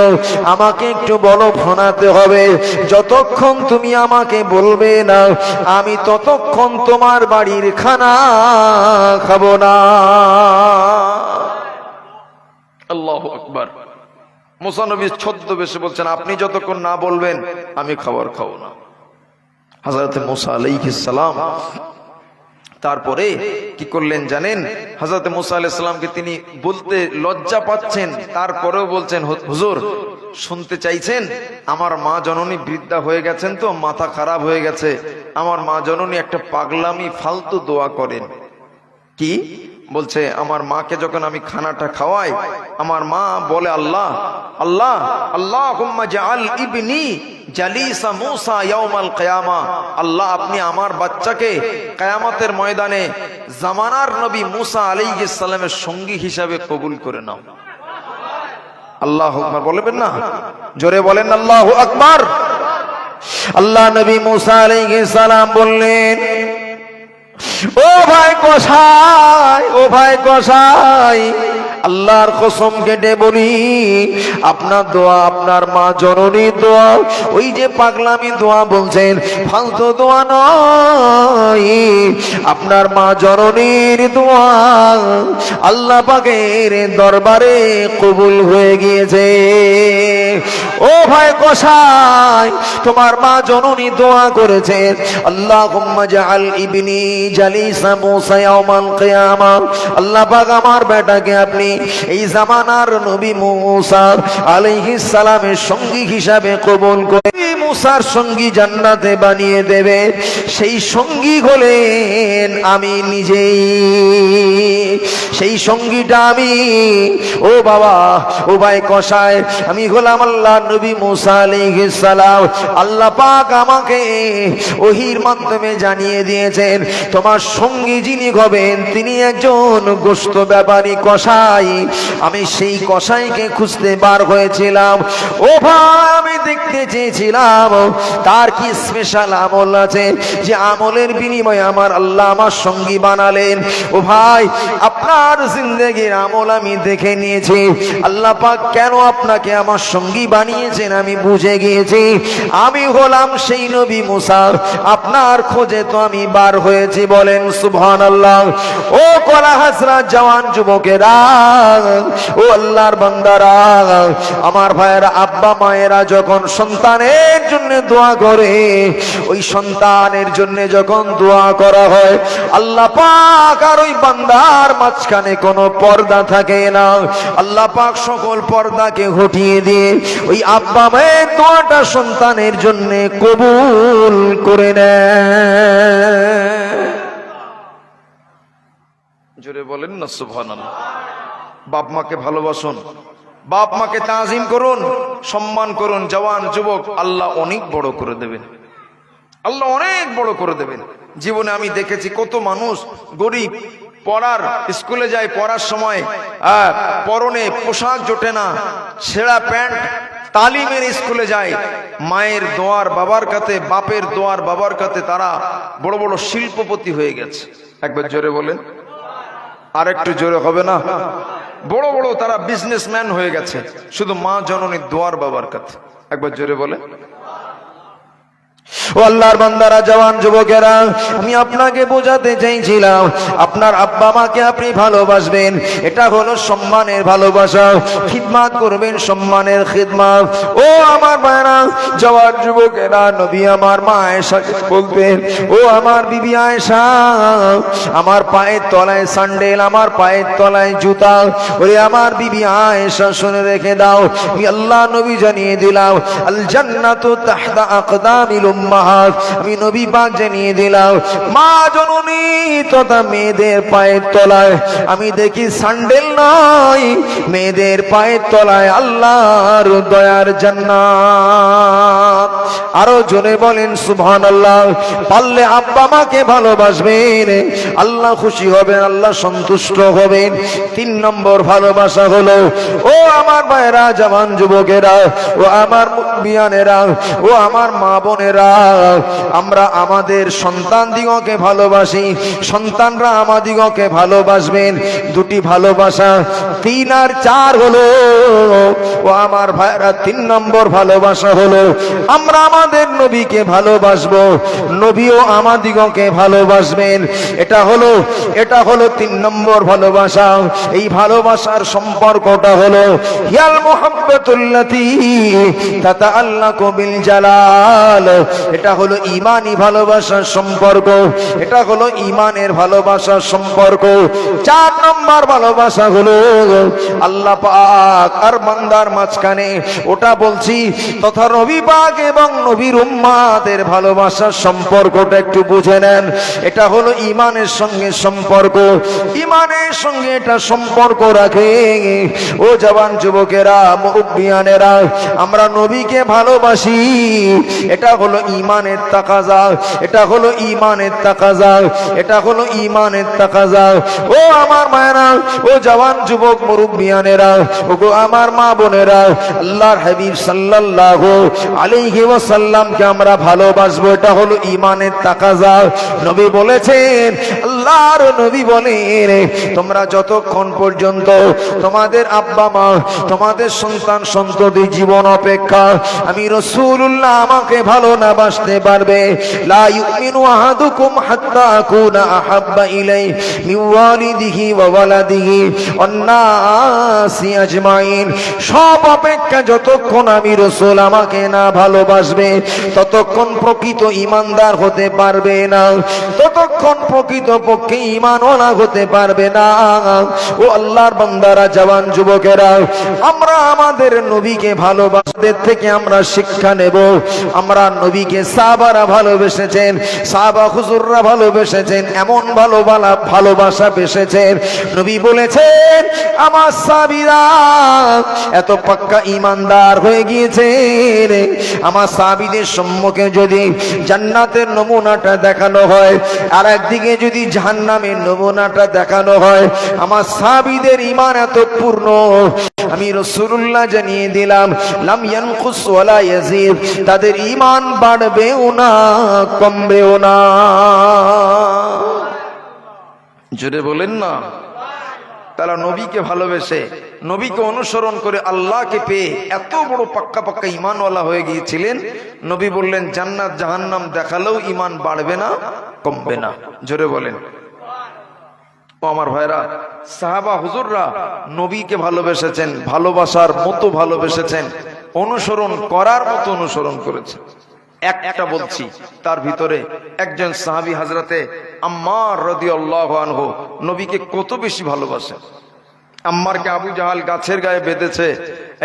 আমাকে একটু বলো, শোনাতে হবে। যতক্ষণ তুমি আমাকে বলবে না আমি ততক্ষণ তোমার বাড়ির খানা খাবো না। আল্লাহু আকবার। মুসা নবী ছদ্মবেশে বলছেন, আপনি যতক্ষণ না বলবেন আমি খাবার খাবো না। হযরত মুসা আলাইহিস সালাম তারপরে কি করলেন জানেন, হযরত মুসা আলাইহিস সালামকে তিনি বলতে লজ্জা পাচ্ছেন, তারপরেও বলছেন হুজুর শুনতে চাইছেন, আমার মা জননী বৃদ্ধা হয়ে গেছেন তো মাথা খারাপ হয়ে গেছে, আমার মা জননী একটা পাগলামি ফালতু দোয়া করেন। কি বলছে, আমার মাকে যখন আমি খানাটা খাওয়াই আমার মা বলে আল্লাহ আল্লাহ আল্লাহুম্মা জাআল ইবনি জালিসা মুসা ইয়াউমাল কিয়ামা, আল্লাহ আপনি আমার বাচ্চাকে কিয়ামতের ময়দানে জামানার নবী মুসা আলাইহিস সালামের সঙ্গী হিসাবে কবুল করে নাও। আল্লাহু আকবার বলবেন না, জোরে বলেন আল্লাহু আকবার। আল্লাহ নবী মুসা আলাইহিস সালাম বললেন, ও ভাই কসাই, ও ভাই কসাই, আল্লাহর কসম কেটে বলি আপনার দোয়া, আপনার মা জননীর দোয়া, ওই যে পাগলামি দোয়া বলছেন ফালতু দোয়া নয়, আপনার মা জননীর দোয়া আল্লাহ পাকের দরবারে কবুল হয়ে গিয়েছে। ও ভাই কসাই, তোমার মা জননী দোয়া করেছেন আল্লাহুম্মা জাআল ইবনি জালিসা মুসা ইয়াউমাল কিয়ামা, আল্লাহ পাক আমার বেটাকে আপনি এই জামানার নবী মুসা আলাইহিস সালামের সঙ্গী হিসাবে কবুল করে মুসার সঙ্গী জান্নাতে বানিয়ে দেবে। সেই সঙ্গী হলেন আমি নিজেই, সেই সঙ্গীটা আমি। ও বাবা, ও ভাই কসাই, আমি হলাম আল্লাহ নবী মুসা আলাইহিস সালাম। আল্লাহ পাক আমাকে ওহীর মাধ্যমে জানিয়ে দিয়েছেন তোমার সঙ্গী যিনি হবেন তিনি একজন গোশত ব্যাপারী কসাই। আমি সেই কসাইকে খুঁজতে বার হয়েছিলাম। ও ভাই, আমি দেখতে চেয়েছিলাম তার কি স্পেশাল আমল আছে যে আমলের বিনিময়ে আমার আল্লাহ আমার সঙ্গী বানালেন। ও ভাই, আপনার জিন্দেগির আমল আমি দেখে নিয়েছি। আল্লাহ পাক কেন আপনাকে আমার সঙ্গী বানিয়েছেন আমি বুঝে গিয়েছি। আমি হলাম সেই নবী মুসা, আপনার খোঁজে তো আমি বার হয়েছি। বলেন সুবহানাল্লাহ। ও কলা হাজরাত জওয়ান যুবকেরা, ও আল্লাহর বান্দারা, আমার ভাইয়েরা, আব্বা মায়েরা যখন সন্তানের জন্য দোয়া করে, ওই সন্তানের জন্য যখন দোয়া করা হয় আল্লাহ পাক আর ওই বান্দার মাঝখানে কোনো পর্দা থাকে না। আল্লাহ পাক সকল পর্দাকে হটিয়ে দিয়ে ওই আব্বা মায়ের দোয়াটা সন্তানের জন্য কবুল করে নেয়। জোরে বলেন না সুবহানাল্লাহ। বাপ মাকে ভালোবাসুন, বাপ মাকে তাজিম করুন, সম্মান করুন। জওয়ান যুবক, আল্লাহ অনেক বড় করে দেবেন, আল্লাহ অনেক বড় করে দেবেন। জীবনে আমি দেখেছি কত মানুষ গরিব, পড়ার স্কুলে যায়, পড়ার সময় পরনে পোশাক জোটে না, ছেঁড়া প্যান্ট, তালিমের স্কুলে যায়, মায়ের দোয়ার বাবার কাছে, বাপের দোয়ার বাবার কাছে তারা বড় বড় শিল্পপতি হয়ে গেছে। একবার জোরে বলেন, আর একটু জোরে হবে না? বড় বড় তারা বিজনেসম্যান হয়ে গেছে শুধু মা জননীর দোয়ার বাবার কাছে। একবার জোরে বলে। ও আল্লাহর বান্দারা, জওয়ান যুবকেরা, আমি আপনাকে বোঝাতে চাইছিলাম আপনার আব্বা মাকে আপনি ভালোবাসবেন, এটা হলো সম্মানের ভালোবাসা। খিদমত করবেন, সম্মানের খিদমত। ও আমার ভাইরা, জওয়ান যুবকেরা, নবী আমার মা আয়েশাকে বলতেন, ও আমার বিবি আয়েশা, আমার পায়ের তলায় স্যান্ডেল, আমার পায়ের তলায় জুতা। ওরে আমার বিবি আয়েশা, শুনে রেখে দাও, আমি আল্লাহ নবী জানিয়ে দিলাম আল জান্নাতু তাহতা আকদামিল উম্মাহাত। আমি নবী পাক জানিয়ে দিলাম মা জননী তথা মেয়েদের পায়ের তলায় আমি দেখি স্যান্ডেল নয়, মেয়েদের পায়ের তলায় আল্লাহর দয়ার জান্নাত। আরো জোরে বলেন সুবহানাল্লাহ। পারলে আব্বা মাকে ভালোবাসবেন, আল্লাহ খুশি হবেন, আল্লাহ সন্তুষ্ট হবেন। 3 নম্বর ভালোবাসা হলো, ও আমার ভাইরা, জওয়ান যুবকেরা, ও আমার মুমিনেরা, ও আমার মা বোনেরা, আমরা আমাদের সন্তান দিগকে ভালোবাসি, সন্তানরা আমাদিগকে ভালোবাসবেন। 2টি ভালোবাসা, 3 আর 4 হলো, ও আমার ভাইরা, 3 নম্বর ভালোবাসা হলো আমরা আমাদের নবীকে ভালোবাসবো, নবীও আমাদিগকে ভালোবাসবেন। এটা হলো 3 নম্বর ভালোবাসা। এই ভালোবাসার সম্পর্কটা হলো হিয়াল মুহাব্বাতুল্লাতী তাতাআল্লাকু বিল জালাল। এটা হলো ঈমানি ভালোবাসার সম্পর্ক, এটা হলো ঈমানের ভালোবাসার সম্পর্ক। 4 নম্বর ভালোবাসা হলো আল্লাহ পাক আর বান্দার মাঝখানে, ওটা বলছি তথা নবী পাক এবং নবীর উম্মাতের ভালোবাসার সম্পর্কটা একটু বুঝে নেন। এটা হলো ঈমানের সঙ্গে সম্পর্ক, ঈমানের সঙ্গে এটা সম্পর্ক রাখে। ও জওয়ান যুবকেরা, মুরব্বিয়ানেরা, আমরা নবীকে ভালোবাসি, এটা হলো ঈমানের তাকাজা, এটা হলো ঈমানের তাকাজা, এটা হলো ঈমানের তাকাজা। ও আমার মায়েরা, ও জওয়ান যুবক মুরব্বিয়ানেরা, ও গো আমার মা বোনেরা, আল্লাহর হাবিব সাল্লাল্লাহু আলাইহি ওয়াসাল্লামকে আমরা ভালোবাসবো, এটা হলো ঈমানের তাকাজা। নবী বলেছেন, আল্লাহর নবী বলেন, তোমরা যতক্ষণ পর্যন্ত তোমাদের আব্বা মা, তোমাদের সন্তান সন্ততি জীবন অপেক্ষা আমি রাসূলুল্লাহ আমাকে ভালো না বাসতে পারবে, লা ইউমিনু আহাদুকুম হাত্তা আকুনা আহাব্বা ইলাইহি মিন ওয়ালিদিহি ওয়া ওয়ালাদিহি ওয়ান নাসি আজমাইন। সব অপেক্ষা যতক্ষণ আমি রাসূল আমাকে না ভালোবাসবে ততক্ষণ প্রকৃত ঈমানদার হতে পারবে না, ততক্ষণ প্রকৃত পক্ষে ঈমানওয়ালা হতে পারবে না। ও আল্লাহর বান্দারা, জওয়ান যুবকেরা, আমরা আমাদের নবীকে ভালোবাসতে থেকে আমরা শিক্ষা নেব। আমরা নবীকে সাহাবারা ভালোবেসেছেন, সাহাবা হুজুররা ভালোবেসেছেন, এমন ভালোবাসা বেসেছেন, নবী বলেছেন আমার সাহাবীরা এত পাক্কা ঈমানদার হয়ে গিয়েছেন, আমার সাহাবীদের সম্মুখে যদি জান্নাতের নমুনাটা দেখানো হয় আর একদিকে যদি জাহান্নামের নমুনাটা দেখানো হয়, আমার সাহাবীদের ঈমান এত পূর্ণ, আমি রাসূলুল্লাহ জানিয়ে দিলাম লাম ইয়ানকুস ওয়ালা ইয়াজিদ, তাদের ঈমান বাড়বেও না কমবেও না। জোরে বলেন না। তারা নবীকে ভালোবেসে, নবীকে অনুসরণ করে আল্লাহকে পেয়ে এত বড় পাক্কা ঈমানওয়ালা হয়ে গিয়েছিলেন, নবী বললেন জান্নাত জাহান্নাম দেখালেও ঈমান বাড়বে না কমবে না। জোরে বলেন। ও আমার ভাইরা, সাহাবা হুজুররা নবীকে ভালোবেসেছেন, ভালোবাসার মতো ভালোবেসেছেন, অনুসরণ করার মতো অনুসরণ করেছেন। একটা বলছি, তার ভিতরে একজন সাহাবী হযরতে আম্মার রাদিয়াল্লাহু আনহু নবীকে কত বেশি ভালোবাসেন। আম্মারকে আবু জাহাল গাছের গায়ে বেঁধেছে,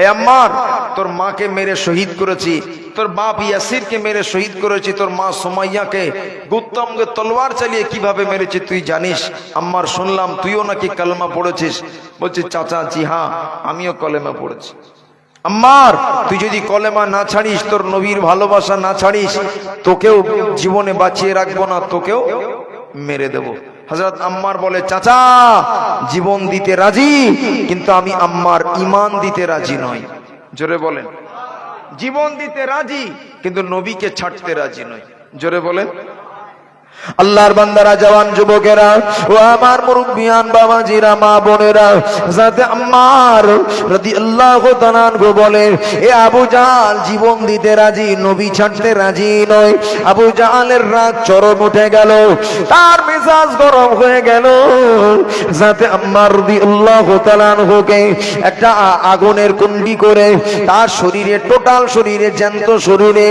এই আম্মার, তোর মাকে মেরে শহীদ করেছি, তোর বাপ ইয়াসিরকে মেরে শহীদ করেছি, তোর মা সুমাইয়াকে গুত্তমকে তলোয়ার চালিয়ে কিভাবে মেরেছি তুই জানিস? আম্মার, শুনলাম তুইও নাকি কালেমা পড়েছিস। বলছি চাচা, জি হ্যাঁ, আমিও কলেমা পড়েছি। আম্মার, তুই যদি কলেমা না ছাড়িস, তোর নবীর ভালোবাসা না ছাড়িস, তোকেও জীবনে বাঁচিয়ে রাখবো না, তোকেও মেরে দেব। হযরত আম্মার বলে, চাচা জীবন দিতে রাজি, কিন্তু আমি আম্মার ঈমান দিতে রাজি নই। জোরে বলেন। জীবন দিতে রাজি কিন্তু নবীকে ছাড়তে রাজি নই। জোরে বলেন। আল্লাহর বান্দারা, জওয়ান যুবকেরা, ও আমার মুরব্বিয়ান বাবাজিরা, মা বোনেরা, যাতে আম্মার রাদিয়াল্লাহু তাআলা আনহু বলেন, এ আবু জাহাল জীবন দিতে রাজি, নবী ছাড়তে রাজি নয়। আবু জাহালের রাগ চরম উঠে গেল, তার মেজাজ গরম হয়ে গেল। যাতে আম্মার রাদিয়াল্লাহু তাআলা আনহুকে একটা আগুনের কুণ্ডি করে তার শরীরে, টোটাল শরীরে, জ্যান্ত শরীরে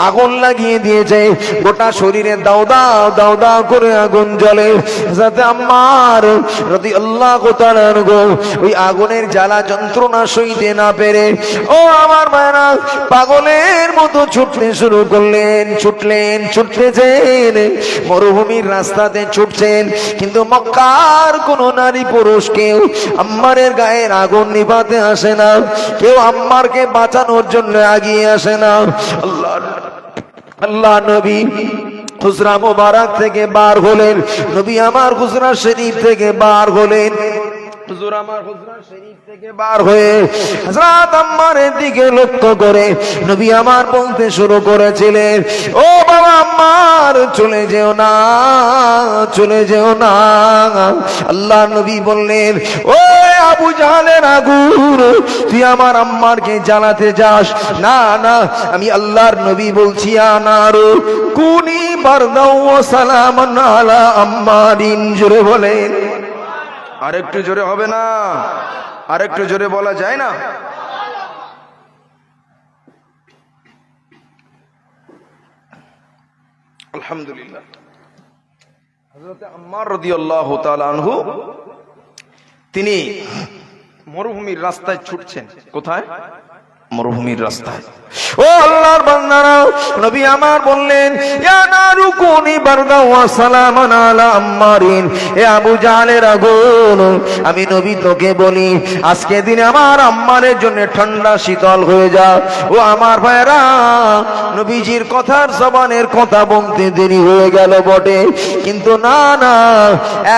আগুন লাগিয়ে দিয়েছে। গোটা শরীরে দাও দাও দাও দাও করে আগুন জ্বলে, যাতে আম্মার রাদিয়াল্লাহু তাআলা আনহু ওই আগুনের জ্বালা যন্ত্রণা সইতে না পেরে, ও আমার ভাইরা, পাগলের মতো ছুটতে শুরু করলেন। ছুটতেছেন, মরুভূমির রাস্তাতে ছুটছেন, কিন্তু মক্কার কোন নারী পুরুষ কেউ আম্মারের গায়ের আগুন নিভাতে আসে না, কেউ আম্মারকে বাঁচানোর জন্য এগিয়ে আসে না। আল্লাহ নবী হুজরা মুবারক থেকে বার হলেন, নবী আমার হুজরা শরীফ থেকে বার হলেন। হুজুর আমার হুজরা শরীফ থেকে বার হয়ে হযরত আম্মারের দিকে লক্ষ্য করে নবী আমার বলতে শুরু করেছিলেন, ও বাবা আম্মার, চলে যেও না, চলে যেও না। আল্লাহ নবী বললেন, ও আবু জাহলের আগুন, তুই আমার আম্মারকে জ্বালাতে যাস না। না, আমি আল্লাহর নবী বলছি, আনারু কুনি বারদাও ওয়া সালামান আলা আম্মারিন। জোরে বলেন, আরেকটু জোরে হবে না? আরেকটু জোরে বলা যায় না? আলহামদুলিল্লাহ। হযরত আম্মার রাদিয়াল্লাহু তাআলা আনহু তিনি মরুভূমির রাস্তায় ছুটছেন। কোথায়? মরুভূমির রাস্তায়। ও আল্লাহর বান্দারা, নবী আমার বললেন, ইয়া নারু কুনি বারদা ওয়া সালামান আলা আম্মারিন। হে আবু জাহলের আগুন, আমি নবী তোকে বলি, আজকে দিনে আমার আম্মারের জন্য ঠান্ডা শীতল হয়ে যা। ও আমার ভাইরা, নবীজির কথার জবানের কথা বলতে দেরি হয়ে গেল বটে, কিন্তু না না,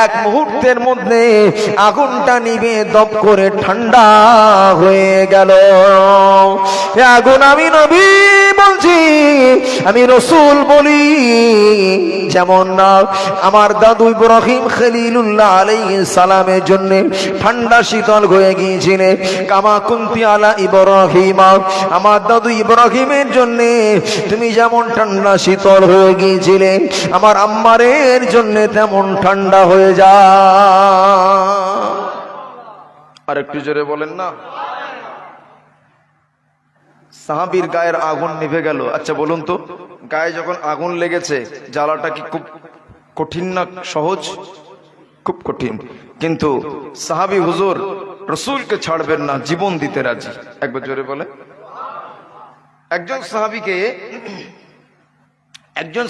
এক মুহূর্তের মধ্যে আগুনটা নিভে দপ করে ঠান্ডা হয়ে গেল। আগুন আমি নবী বলছি, আমি রসুল বলি। যেমন না আমার দাদু ইব্রাহিম খলিলুল্লাহ আলাইহিস সালামের জন্য ঠান্ডা শীতল হয়ে গিয়েছিলেন, কামা কুনতি আলা ইব্রাহিম, আমার দাদু ইব্রাহিমের জন্য তুমি যেমন ঠান্ডা শীতল হয়ে গিয়েছিলে, আমার আম্মারের জন্য তেমন ঠান্ডা হয়ে যা। আর একটু জোরে বলেন না? সাহাবীর গায়ের আগুন নিভে গেল। আচ্ছা বলুন তো, গায়ে যখন আগুন লেগেছে, জ্বালাটা কি খুব কঠিন না সহজ? খুব কঠিন। কিন্তু সাহাবী হুজুর রসুলকে ছাড়বেন না, জীবন দিতে রাজি। একবার জোরে বলে। একজন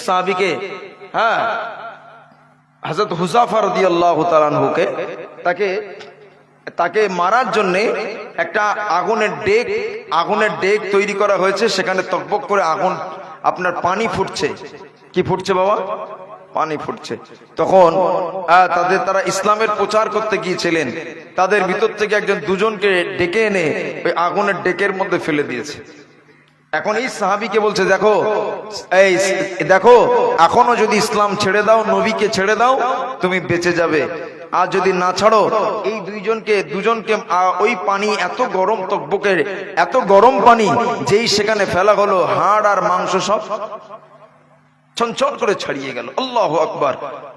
সাহাবীকে হ্যাঁ, হযরত হুযাফা রাদিয়াল্লাহু তাআলা আনহুকে তাকে মারার জন্য একটা আগুনের ডেক তৈরি করা হয়েছে। সেখানে টকবক করে আগুন, আপনার পানি ফুটছে। কি ফুটছে বাবা? পানি ফুটছে। তখন তারা ইসলামের প্রচার করতে গিয়েছিলেন, তাদের ভিতর থেকে দুজনকে ডেকে এনে ওই আগুনের ডেকের মধ্যে ফেলে দিয়েছে। এখন এই সাহাবীকে বলছে, দেখো এখনো যদি ইসলাম ছেড়ে দাও, নবীকে ছেড়ে দাও, তুমি বেঁচে যাবে। আর যদি না ছাড়ো, এই দুজনকে ওই পানি এত গরম, টকবকের এত গরম পানি, যেই সেখানে ফেলা হলো, হাড় আর মাংস সব ছনছন করে ছাড়িয়ে গেল। আল্লাহু আকবার।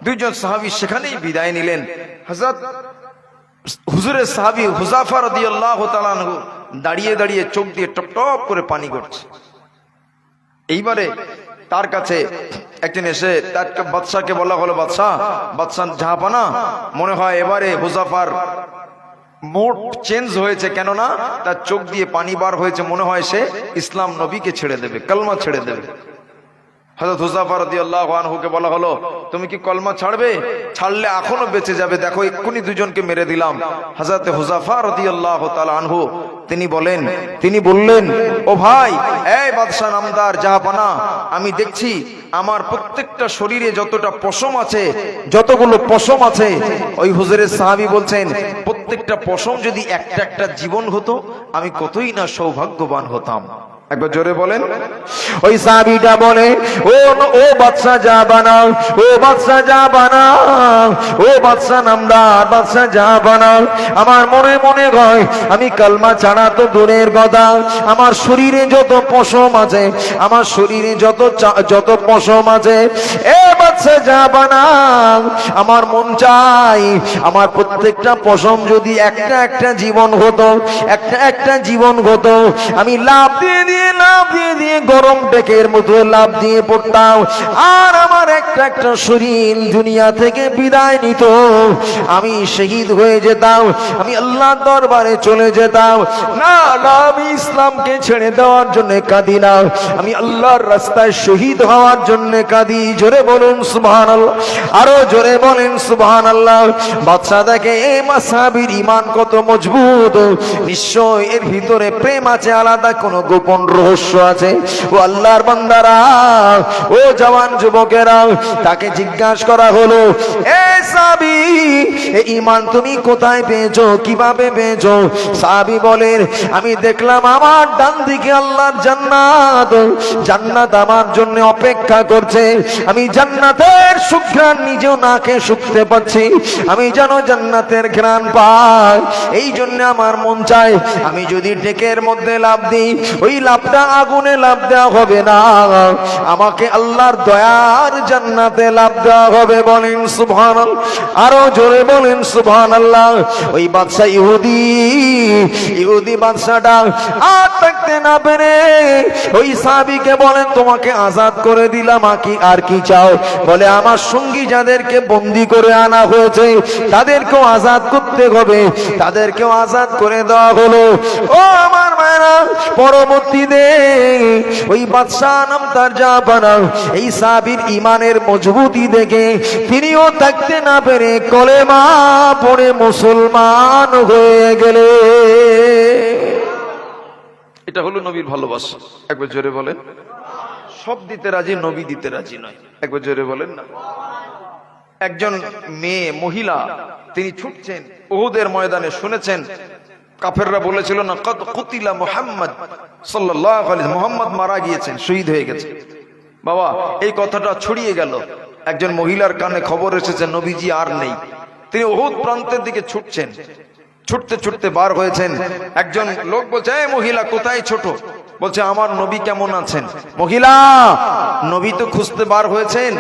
দুইজন সাহাবী সেখানেই বিদায় নিলেন। হযরত হুজুরের সাহাবী হুযাফা রাদিয়াল্লাহু তাআলা আনহু দাঁড়িয়ে দাঁড়িয়ে চোখ দিয়ে টপ টপ করে পানি গড়ছে। এইবারে তার কাছে একদিন এসে তার বাদশাকে বলা হলো, বাদশাহ জাহাপানা, মনে হয় এবারে হুযাফার মোড চেঞ্জ হয়েছে, কেননা তার চোখ দিয়ে পানি বার হয়েছে, মনে হয় সে ইসলাম নবীকে ছেড়ে দেবে, কলমা ছেড়ে দেবে। হযরত হুযাফা রাদিয়াল্লাহু আনহুকে বলা হলো, তুমি কি কলমা ছাড়বে? ছাড়লে এখনো বেঁচে যাবে, দেখো এক্ষুনি দুজনকে মেরে দিলাম। হযরত হুযাফা রাদিয়াল্লাহু তাআলা আনহু তিনি বললেন, ও ভাই, এই বাদশা নামদার জাহাপানা, আমি দেখছি আমার প্রত্যেকটা শরীরে যতগুলো পশম আছে, ওই হুজুরের সাহাবী বলছেন, প্রত্যেকটা পশম যদি একটা একটা জীবন হতো, আমি কতই না সৌভাগ্যবান হতাম। একবার জোরে বলেন। ওই সাহাবীটা বলে, ও বাদশা জাহাপানা, ও বাদশা জাহাপানা, ও বাদশা নামদার, বাদশা জাহাপানা, আমার মনে মনে হয় আমি কালমা ছাড়া তো দূরের কথা, আমার শরীরে যত পশম আছে, আমার শরীরে যত পশম আছে, এ বাদশা জাহাপানা, আমার মন চাই আমার প্রত্যেকটা পশম যদি একটা একটা জীবন হতো, একটা একটা জীবন হতো, আমি লাভ দিয়ে গরম ডেকের মতো লাভ দিয়ে পড়তাম, আর আমার একটা একটা শরীর দুনিয়া থেকে বিদায় নিত, আমি শহীদ হয়ে যেতাম, আমি আল্লাহর দরবারে চলে যেতাম। না, আমি ইসলামকে ছেড়ে দেওয়ার জন্য কাঁদি না, আমি আল্লাহর রাস্তায় শহীদ হওয়ার জন্য কাঁদি। জোরে বলুন সুবহানাল্লাহ, আরো জোরে বলেন সুবহানাল্লাহ। বাদশা দেখে এই সাহাবীর ঈমান কত মজবুত, নিশ্চয় এর ভিতরে প্রেম আছে, আলাদা কোনো গোপন রহস্য আছে। ও আল্লাহর বান্দারা, ও জওয়ান যুবকেরা, তাকে জিজ্ঞাসা করা হলো, এ সাহাবী, এই ঈমান তুমি কোথায় পেয়েছো, কিভাবে পেয়েছো? সাহাবী বলেন, আমি দেখলাম আমার ডান দিকে আল্লাহর জান্নাত, জান্নাত আমার জন্য অপেক্ষা করছে। আমি জান্নাতের সুঘ্রাণ নিজেও নাকে শুকতে পাচ্ছি, আমি যেন জান্নাতের ঘ্রাণ পাই। এই জন্য আমার মন চায় আমি যদি ডেকের মধ্যে লাফ দিই, ওই লাফটা আগুনে লাফ দেওয়া হবে না, আমাকে আল্লাহর দয়ার জান্নাতে লাফ দেওয়া হবে। বলেন সুবহানাল্লাহ, আরো জোরে বলেন সুবহানাল্লাহ। ওই বাদশা ইহুদি বাদশাটা আর থাকতে না পেরে ওই সাহাবীকে বলেন, তোমাকে আজাদ করে দিলাম, আর কি চাও? বলে, আমার সঙ্গী যাদেরকে বন্দী করে আনা হয়েছে তাদেরকেও আজাদ করতে হবে। তাদেরকেও আজাদ করে দেওয়া হলো। ও আমার মায়েরা, পরবর্তীতে ওই বাদশা নাম তার জাপানা এই সাহাবীর ঈমানের মজবুতি দেখে তিনিও থাকতে না পেরে কলেমা পড়ে মুসলমান হয়ে গেলে। এটা হলো নবীর ভালোবাসা। একবার জোরে বলেন। সব দিতে রাজি, নবী দিতে রাজি নয়। একবার জোরে বলেন না। একজন মেয়ে মহিলা তিনি ছুটছেন উহুদের ময়দানে, শুনেছেন কাফেররা বলেছিল না, কদ কুতিলা মুহাম্মদ সাল্লাল্লাহু আলাইহি, মুহাম্মদ মারা গিয়েছেন, শহীদ হয়ে গেছে। বাবা, এই কথাটা ছড়িয়ে গেল, একজন মহিলার কানে খবর এসেছে নবীজি আর নেই। তিনি উহুদ প্রান্তের দিকে ছুটছেন, ছুটতে ছুটতে বার হয়েছেন। একজন লোক বলছে, এই মহিলা কোথায় ছোট? বলছে, আমার নবী কেমন আছেন? মহিলা, নবী তো খুঁজতে বার হয়েছেন,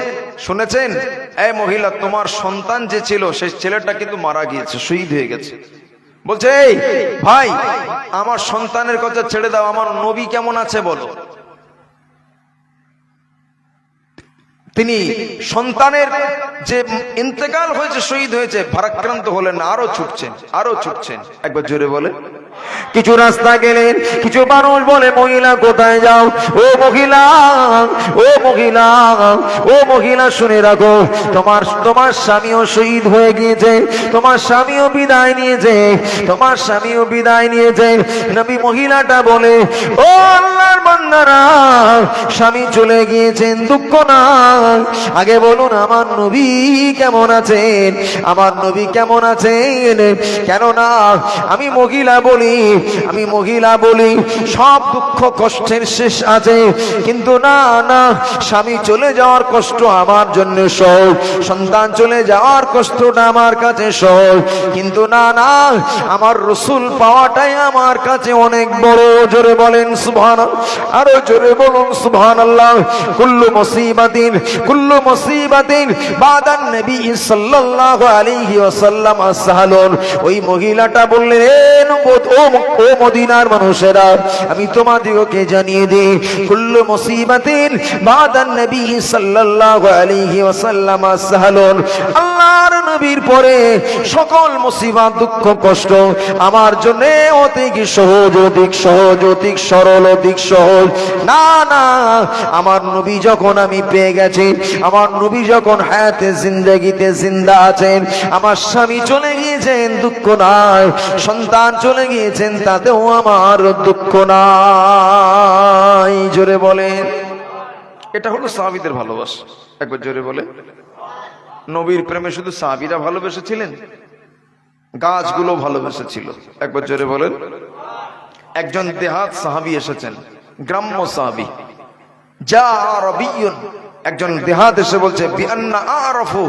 শুনেছেন? এই মহিলা, তোমার সন্তান যে ছিল সেই ছেলেটা কিন্তু মারা গিয়েছে, শহীদ হয়ে গেছে। বলছে, এই ভাই, আমার সন্তানের কথা ছেড়ে দাও, আমার নবী কেমন আছে বলো। তিনি সন্তানের যে ইন্তেকাল হয়েছে, শহীদ হয়েছে, ভারাক্রান্ত হলেন, আরো ছুটছেন, আরো ছুটছেন। একবার জোরে বলে। কিছু রাস্তা গেলেন, কিছু মানুষ বলে, মহিলা কোথায় যাও? ও মহিলা, ও মহিলা, ও মহিলা, শুনে রাখো, তোমার স্বামীও শহীদ হয়ে গিয়েছে, তোমার স্বামীও বিদায় নিয়েছে, তোমার স্বামীও বিদায় নিয়েছে। নবী মহিলাটা বলে, ও আল্লাহর বান্দারা, স্বামী চলে গিয়েছেন, দুঃখ না, আগে বলুন আমার নবী কেমন আছেন, আমার নবী কেমন আছেন? কেননা আমি মহিলা বলি সব দুঃখ কষ্টের শেষ আছে, কিন্তু না না, স্বামী চলে যাওয়ার কষ্ট আমার জন্য সহজ, সন্তান চলে যাওয়ার কষ্টটা আমার কাছে সহজ, কিন্তু না না, আমার রাসূল পাওয়াটাই আমার কাছে অনেক বড়। জোরে বলেন সুবহানাল্লাহ, আরো জোরে বলুন সুবহানাল্লাহ। কুল্লু মুসিবাতিন বাদান নবী সাল্লাল্লাহু আলাইহি ওয়াসাল্লাম আসহালুন। ওই মহিলাটা বললেন, ও মদিনার মানুষেরা, আমি তোমাদেরকে জানিয়ে দিই, কুল্লু মুসিবাতিন বাদান নবী সাল্লাল্লাহু আলাইহি ওয়াসাল্লাম আসহালুন। আল্লাহর নবীর পরে সকল মুসিবত, দুঃখ, কষ্ট আমার জন্য অধিক সহজ, অধিক সহজ, অধিক সরল, অধিক সহজ। না না, আমার নবী যখন আমি পেয়ে গেছি, আমার নবী যখন হায়াতে জিন্দেগিতে জিন্দা আছেন, আমার স্বামী চলে গিয়েছেন, দুঃখ নাই, সন্তান চলে গিয়েছেন, তাতেও আমার দুঃখ নাই। জোরে বলেন। এটা হলো সাহাবীদের ভালোবাসা। একবার জোরে বলে। নবীর প্রেমে শুধু সাহাবীরা ভালোবেসেছিলেন, গাছগুলো ভালোবেসেছিল। একবার জোরে বলেন। একজন দেহাত সাহাবী এসেছেন, গ্রাম্য সাহাবী, যা আরবিয়ুন, একজন দেহাত এসে বলছে, বিআন্না আরাফু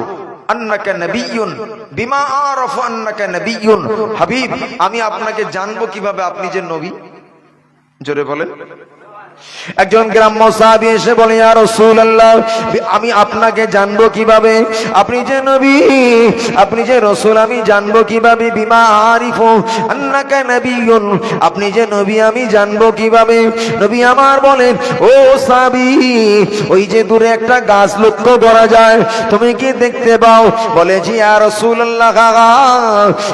আন্নাকা নবিয়্যুন বিমা আরাফু আন্নাকা নবিয়্যুন। হাবিব, আমি আপনাকে জানবো কিভাবে আপনি যে নবী? জোরে বলেন। একজন গ্রাম্য সাহাবী এসে বলে, ইয়া রাসূলুল্লাহ, আমি আপনাকে জানবো কিভাবে আপনি যে নবী, আপনি যে রাসূল, আমি জানবো কিভাবে? বিমা আরিফু আন্নাকা নবিয়্যুন, আপনি যে নবী আমি জানবো কিভাবে? নবী আমার বলেন, ও সাহাবী, ওই যে দূরে একটা গাছ লক্ষ্য করা যায়, তুমি কি দেখতে পাও? বলে, জি ইয়া রাসূলুল্লাহ,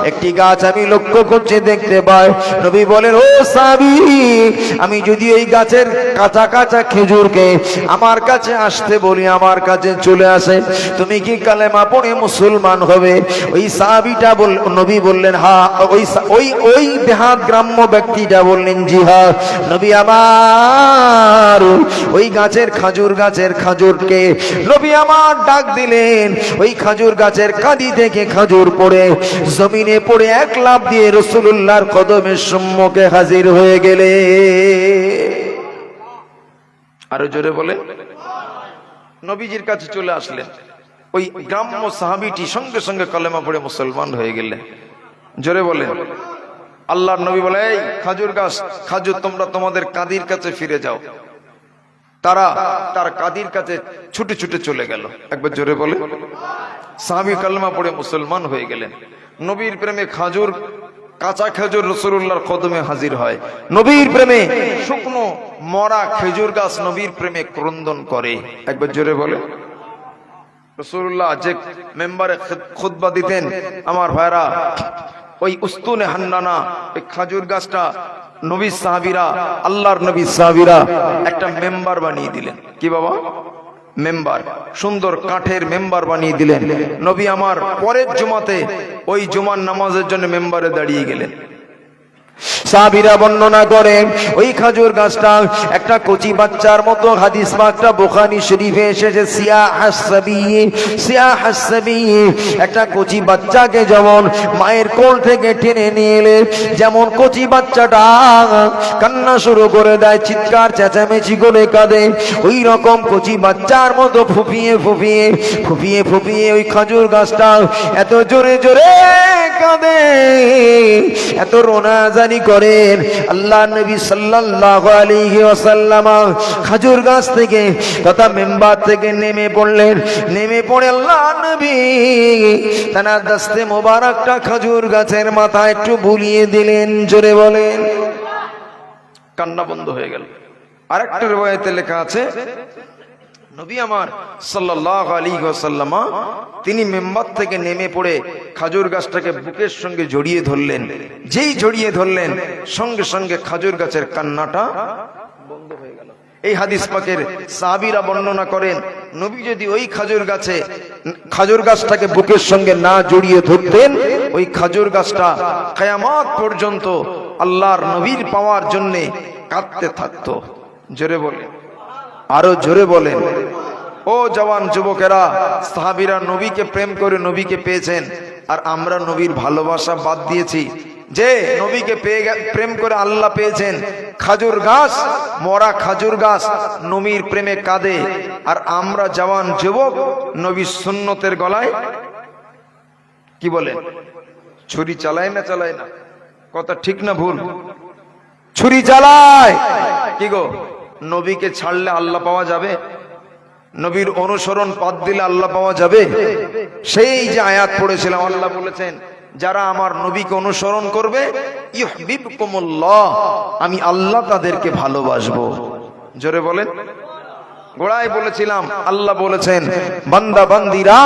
একটি গাছ আমি লক্ষ্য করছি, দেখতে পাই। নবী বলেন, ও সাহাবী, আমি যদি এই গাছের কাঁচা কাঁচা খেজুরকে আমার কাছে আসতে বলি, আমার কাছে চলে আসে, তুমি কি কালেমা পড়ে মুসলমান হবে? ওই সাহাবীটা নবী বললেন হ্যাঁ। ওই দেহাত গ্রাম্য ব্যক্তিটা বললেন জি হ্যাঁ নবী আমার। ওই গাছের খাজুর গাছের খাজুরকে নবী আমার ডাক দিলেন। ওই খাজুর গাছের কাঁদি থেকে খাজুর পড়ে জমিনে পড়ে এক লাফ দিয়ে রাসূলুল্লাহর কদমের সম্মুখে হাজির হয়ে গেলে। আরো জোরে বলে, নবীজির কাছে চলে আসলেন। ওই গ্রাম্য সাহাবীটি সঙ্গে সঙ্গে কালেমা পড়ে মুসলমান হয়ে গেলেন। জোরে বলেন। আল্লাহর নবী বলে, এই খাজুর গাছ, খাজুর তোমরা তোমাদের কাদির কাছে ফিরে যাও। তারা তার কাদির কাছে ছুটে ছুটে চলে গেল। একবার জোরে বলে। সাহাবী কালেমা পড়ে মুসলমান হয়ে গেলেন। নবীর প্রেমে খাজুর, কাঁচা খেজুর রাসূলুল্লাহর কদমে হাজির হয়। নবীর প্রেমে শুকনো মরা খেজুর গাছ নবীর প্রেমে ক্রন্দন করে। একবার জোরে বলে। রাসূলুল্লাহ যে মেম্বারে খুতবা দিতেন আমার ভাইরা, ওই উস্তুনে হান্নানা, ওই খাজুর গাছটা নবী সাহাবীরা, আল্লাহর নবী সাহাবীরা একটা মেম্বার বানিয়ে দিলেন। কি বাবা? মেম্বার, সুন্দর কাঠের মেম্বার বানিয়ে দিলেন। নবী আমার পরের জুমাতে ওই জুমার নামাজের জন্য মেম্বারে দাঁড়িয়ে গেলেন। সাহাবীরা বর্ণনা করেন ওই খাজুর গাছটা একটা কচি বাচ্চার মতো, হাদিস পাকটা বুখারী শরীফে এসেছে, সিয়াহাস সাবী, একটা কচি বাচ্চাকে যেমন মায়ের কোল থেকে টেনে নিয়ে এলে যেমন কচি বাচ্চাটা কান্না শুরু করে দেয়, চিৎকার চেঁচামেচি করে কাঁদে, ওই রকম কচি বাচ্চার মতো ফুফিয়ে ফুফিয়ে ফুফিয়ে ফুফিয়ে ওই খাজুর গাছটা এত জোরে জোরে কাঁদে, এত রোনাজানি করেন। আল্লাহ নবী সাল্লাল্লাহু আলাইহি ওয়াসাল্লাম খাজুর গাছ থেকে তথা মেম্বার থেকে নেমে পড়লেন। নেমে পড়ে আল্লাহ নবী তার দস্তে মোবারকটা খাজুর গাছের মাথায় একটু বুলিয়ে দিলেন। জোরে বলেন। কান্না বন্ধ হয়ে গেল। আরেকটা riwayate লেখা আছে নবী আমার সাল্লাল্লাহু আলাইহি ওয়াসাল্লাম তিনি মেম্বার থেকে নেমে পড়ে খাজুর গাছটাকে বুকের সঙ্গে জড়িয়ে ধরলেন। যেই জড়িয়ে ধরলেন সঙ্গে সঙ্গে খাজুর গাছের কান্নাটা বন্ধ হয়ে গেল। এই হাদিস পাকের সাহাবীরা বর্ণনা করেন নবী যদি ওই খাজুর গাছটাকে বুকের সঙ্গে না জড়িয়ে ধরতেন, ওই খাজুর গাছটা কিয়ামত পর্যন্ত আল্লাহর নবীর পাওয়ার জন্য কাঁদতে থাকতো। জোরে বলেন, আরো জোরে বলেন। ও জওয়ান যুবকেরা, সাহাবীরা নবীকে প্রেম করে নবীকে পেয়েছেন, আর আমরা নবীর ভালোবাসা বাদ দিয়েছি। যে নবীকে প্রেম করে আল্লাহ পেয়েছেন, খাজুর গাছ, মরা খাজুর গাছ নবীর প্রেমে কাঁদে, আর আমরা জওয়ান যুবক নবীর সুন্নতের গলায় কি বলেন ছুরি চালায় না? চালায় না? কথা ঠিক না ভুল? ছুরি চালায়। কি গো, নবীকে ছাড়লে আল্লাহ পাওয়া যাবে? নবীর অনুসরণ বাদ দিলে আল্লাহ পাওয়া যাবে? সেই যে আয়াত পড়েছিলাম, আল্লাহ বলেছেন যারা আমার নবীকে অনুসরণ করবে ইউহিব্বুকুমুল্লাহ, আমি আল্লাহ তাদেরকে ভালোবাসবো। জোরে বলেন। গোড়ায় বলেছিলাম আল্লাহ বলেছেন বান্দা বান্দিরা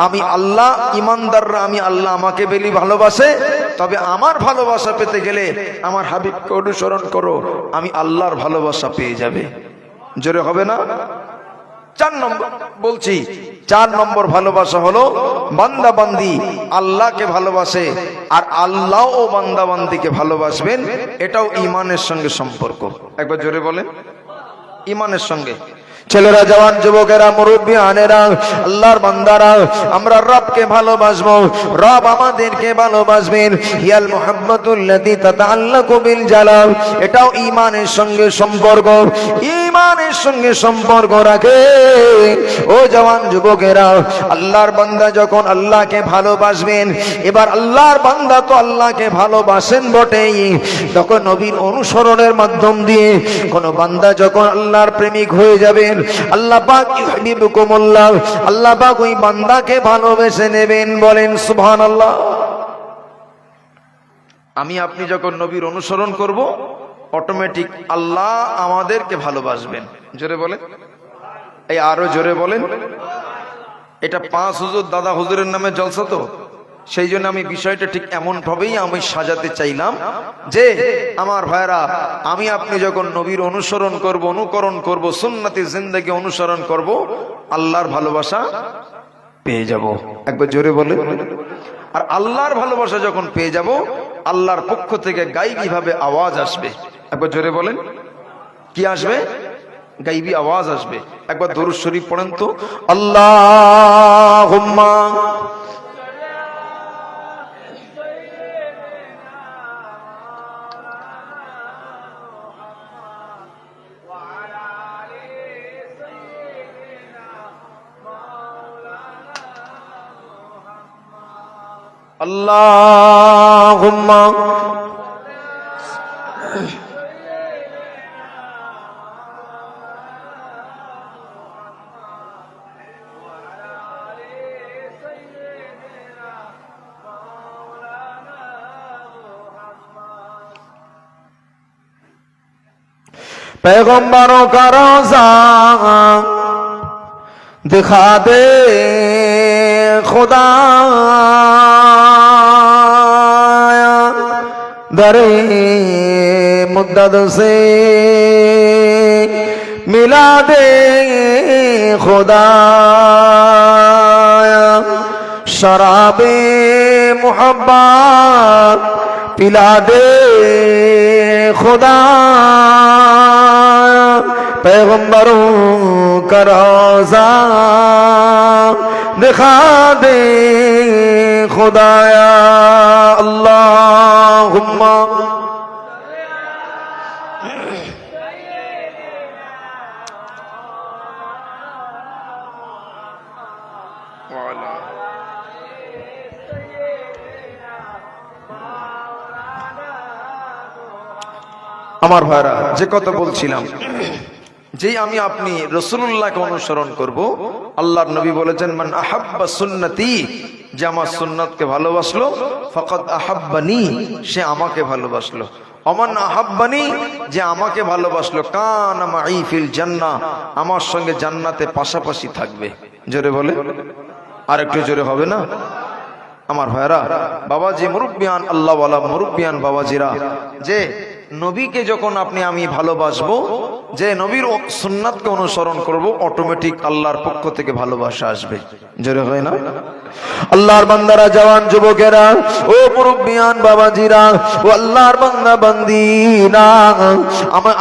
আমি আল্লাহ, ইমানদাররা আমি আল্লাহ আমাকে বেলি ভালোবাসে, তবে আমার ভালোবাসা পেতে গেলে আমার হাবিবকে অনুসরণ করো, আমি আল্লাহর ভালোবাসা পেয়ে যাবে। জোরে হবে না? 4 নম্বর বলছি, 4 নম্বর ভালোবাসা হলো বান্দা বান্দি আল্লাহকে ভালোবাসে, আর আল্লাহ ও বান্দা বান্দিকে ভালোবাসবেন। এটাও ইমানের সঙ্গে সম্পর্ক। একবার জোরে বলেন। ইমানের সঙ্গে। ছেলেরা, জওয়ান যুবকেরা, মুরব্বী আনেরা, আল্লাহর বান্দারা, আমরা রবকে ভালোবাসবো, রব আমাদেরকে ভালোবাসবেন। হিয়াল মুহাব্বাতুল্লাতী তাতাআল্লাকু বিল জালাল, এটাও ঈমানের সঙ্গে সম্পর্ক। ঈমানের সঙ্গে সম্পর্ক রাখে। ও জওয়ান যুবকেরা, আল্লাহর বান্দা যখন আল্লাহকে ভালোবাসবেন, এবার আল্লাহর বান্দা তো আল্লাহকে ভালোবাসেন বটেই, তখন নবীর অনুসরণের মাধ্যম দিয়ে কোন বান্দা যখন আল্লাহর প্রেমিক হয়ে যাবেন, আল্লাহ পাক ইউহিব্বুকুমুল্লাহ, আল্লাহ পাক ওই বান্দাকে ভালোবেসে নেবেন। বলেন সুবহানাল্লাহ। আমি আপনি যখন নবীর অনুসরণ করব, অটোমেটিক আল্লাহ আমাদেরকে ভালোবাসবেন। জোরে বলেন। এই আরো জোরে বলেন। এটা 5 হুজুর দাদা হুজুরের নামে জলসা তো, সেই জন্য আমি বিষয়টা ঠিক এমন ভাবেই আমি সাজাতে চাইলাম যে আমার ভাইরা, আমি আপনি যখন নবীর অনুসরণ করব, অনুকরণ করব, সুন্নতি জিন্দেগি অনুসরণ করব, আল্লাহর ভালোবাসা পেয়ে যাব। একবার জোরে বলে। আর আল্লাহর ভালোবাসা যখন পেয়ে যাব, আল্লাহর পক্ষ থেকে গাইবী ভাবে আওয়াজ আসবে। একবার জোরে বলেন, কি আসবে? গাইবী আওয়াজ আসবে। একবার দরুদ শরীফ পড়েন তো, আল্লাহুম্মা আল্লাহুম্মা पैगंबरों का रोजा दिखा दे खुदा, दरे मुद्दत से मिला दे खुदा, शराबे मोहब्बत पिला दे खुदा, पैगंबरों का रोज़ा दिखा दे खुदाया। अल्लाहुम्मा আমার ভাইরা, যে কথা বলছিলাম, যেই আমি আপনি রাসূলুল্লাহকে অনুসরণ করব, আল্লাহর নবী বলেছেন, মান আহাব্বা সুন্নতি, যে আমার সুন্নাতকে ভালোবাসলো, ফাকাদ আহাব্বানি, সে আমাকে ভালোবাসলো। অমান আহাব্বানি, যে আমাকে ভালোবাসলো, কানা মাই ফিল জান্নাহ, আমার সঙ্গে জান্নাতে পাশাপাশি থাকবে। জোরে বলে, আর একটু জোরে হবে না? আমার ভাইরা, বাবাজি মুরব্বিয়ান, আল্লাহওয়ালা মুরব্বিয়ান বাবাজিরা, যে নবীকে যখন আপনি আমি ভালোবাসবো, যে নবীর সুন্নাতকে অনুসরণ করব, অটোমেটিক আল্লাহর পক্ষ থেকে ভালোবাসা আসবে। জোরে হয় না? আল্লাহর বান্দারা, জওয়ান যুবকেরা, ও মুরব্বিয়ান বাবাজিরা, ও আল্লাহর বান্দা বান্দিরা,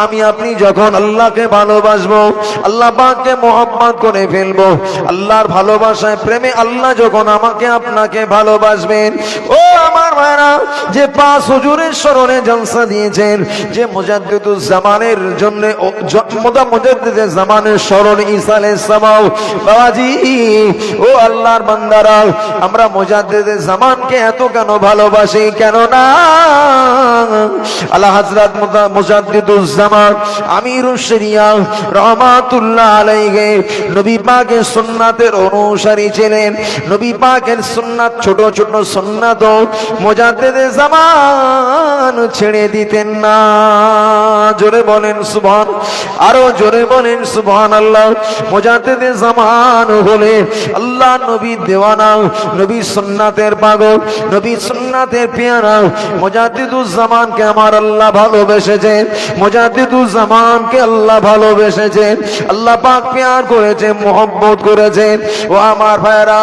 আমি আপনি যখন আল্লাহকে ভালোবাসবো, আল্লাহ পাককে মোহাম্মত করে ফেলবো, আল্লাহর ভালোবাসায় প্রেমে আল্লাহ যখন আমাকে আপনাকে ভালোবাসবেন, ও আমার ভাইরা, যে পাঁচ হুজুরের স্মরণে জলসা দিয়েছেন, যে মুজাদ্দিদুজ জামানের জন্য মুজাদ্দিদে জামানের স্মরণে ঈসা আলাইহিস সালাম, বাবাজি ও আল্লাহর বান্দারা, আমরা মুজাদ্দিদে জামানকে এত কেন ভালোবাসি? কেন না আল্লাহ হযরত মুজাদ্দিদুজ জামান আমিরুশ শরিয়া রাহমাতুল্লাহ আলাইহি নবী পাকের সুন্নাতের অনুসারী ছিলেন। নবী পাকের সুন্নাত, ছোট ছোট সুন্নাত মুজাদ্দিদে জামান ছেড়ে দিতেন না। জোরে বলেন সুবহান, আরো জোরে বলেন সুবহানাল্লাহ। মুজাদ্দিদে জামান হলে আল্লাহ নবী দেওয়ানা, নবী সুন্নাতের পাগল, নবী সুন্নাতের পেয়ারা। মুজাদ্দিদুজ জামানকে আমার আল্লাহ ভালোবেসেছেন, মুজাদ্দিদুজ জামানকে আল্লাহ ভালোবেসেছেন, আল্লাহ পাক পেয়ার করেছেন, মোহব্বত করেছেন। ও আমার ভাইরা,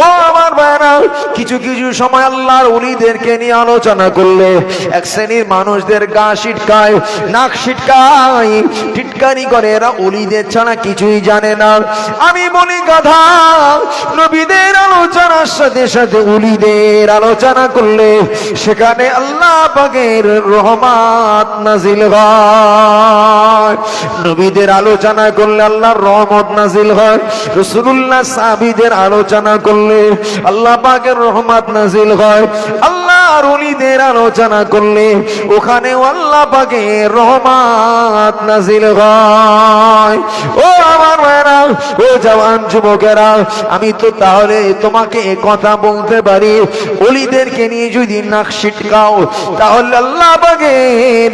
ও আমার ভাইরা, কিছু কিছু সময় আল্লাহর ওলিদেরকে নিয়ে আলোচনা করলে এক শ্রেণীর মানুষদের গা সিটকায়, নাক সিটকায়, টিটকারি করে। এরা ওলিদের ছাড়া কিছুই জানে না। আমি বলি গাধা, নবীদের আলোচনার সাথে সাথে ওলিদের আলোচনা করলে সেখানে আল্লাহ পাকের রহমত নাজিল হয়। নবীদের আলোচনা করলে আল্লাহর রহমত নাজিল হয়। রাসূলুল্লাহ সাহাবীদের আলোচনা করলে আল্লাহ পাকের রহমত নাজিল হয়। আল্লাহর ওলিদের আলোচনা করলে ওখানেও আল্লাহ পাকের রহমত নাজিল হয়। ও আমার ভাইরা, ও জওয়ান যুবকেরা, আমি তো তাহলে তোমাকে কথা বলতে পারি, ওলিদেরকে নিয়ে যদি নাক সিটকাও তাহলে আল্লাহ পাকের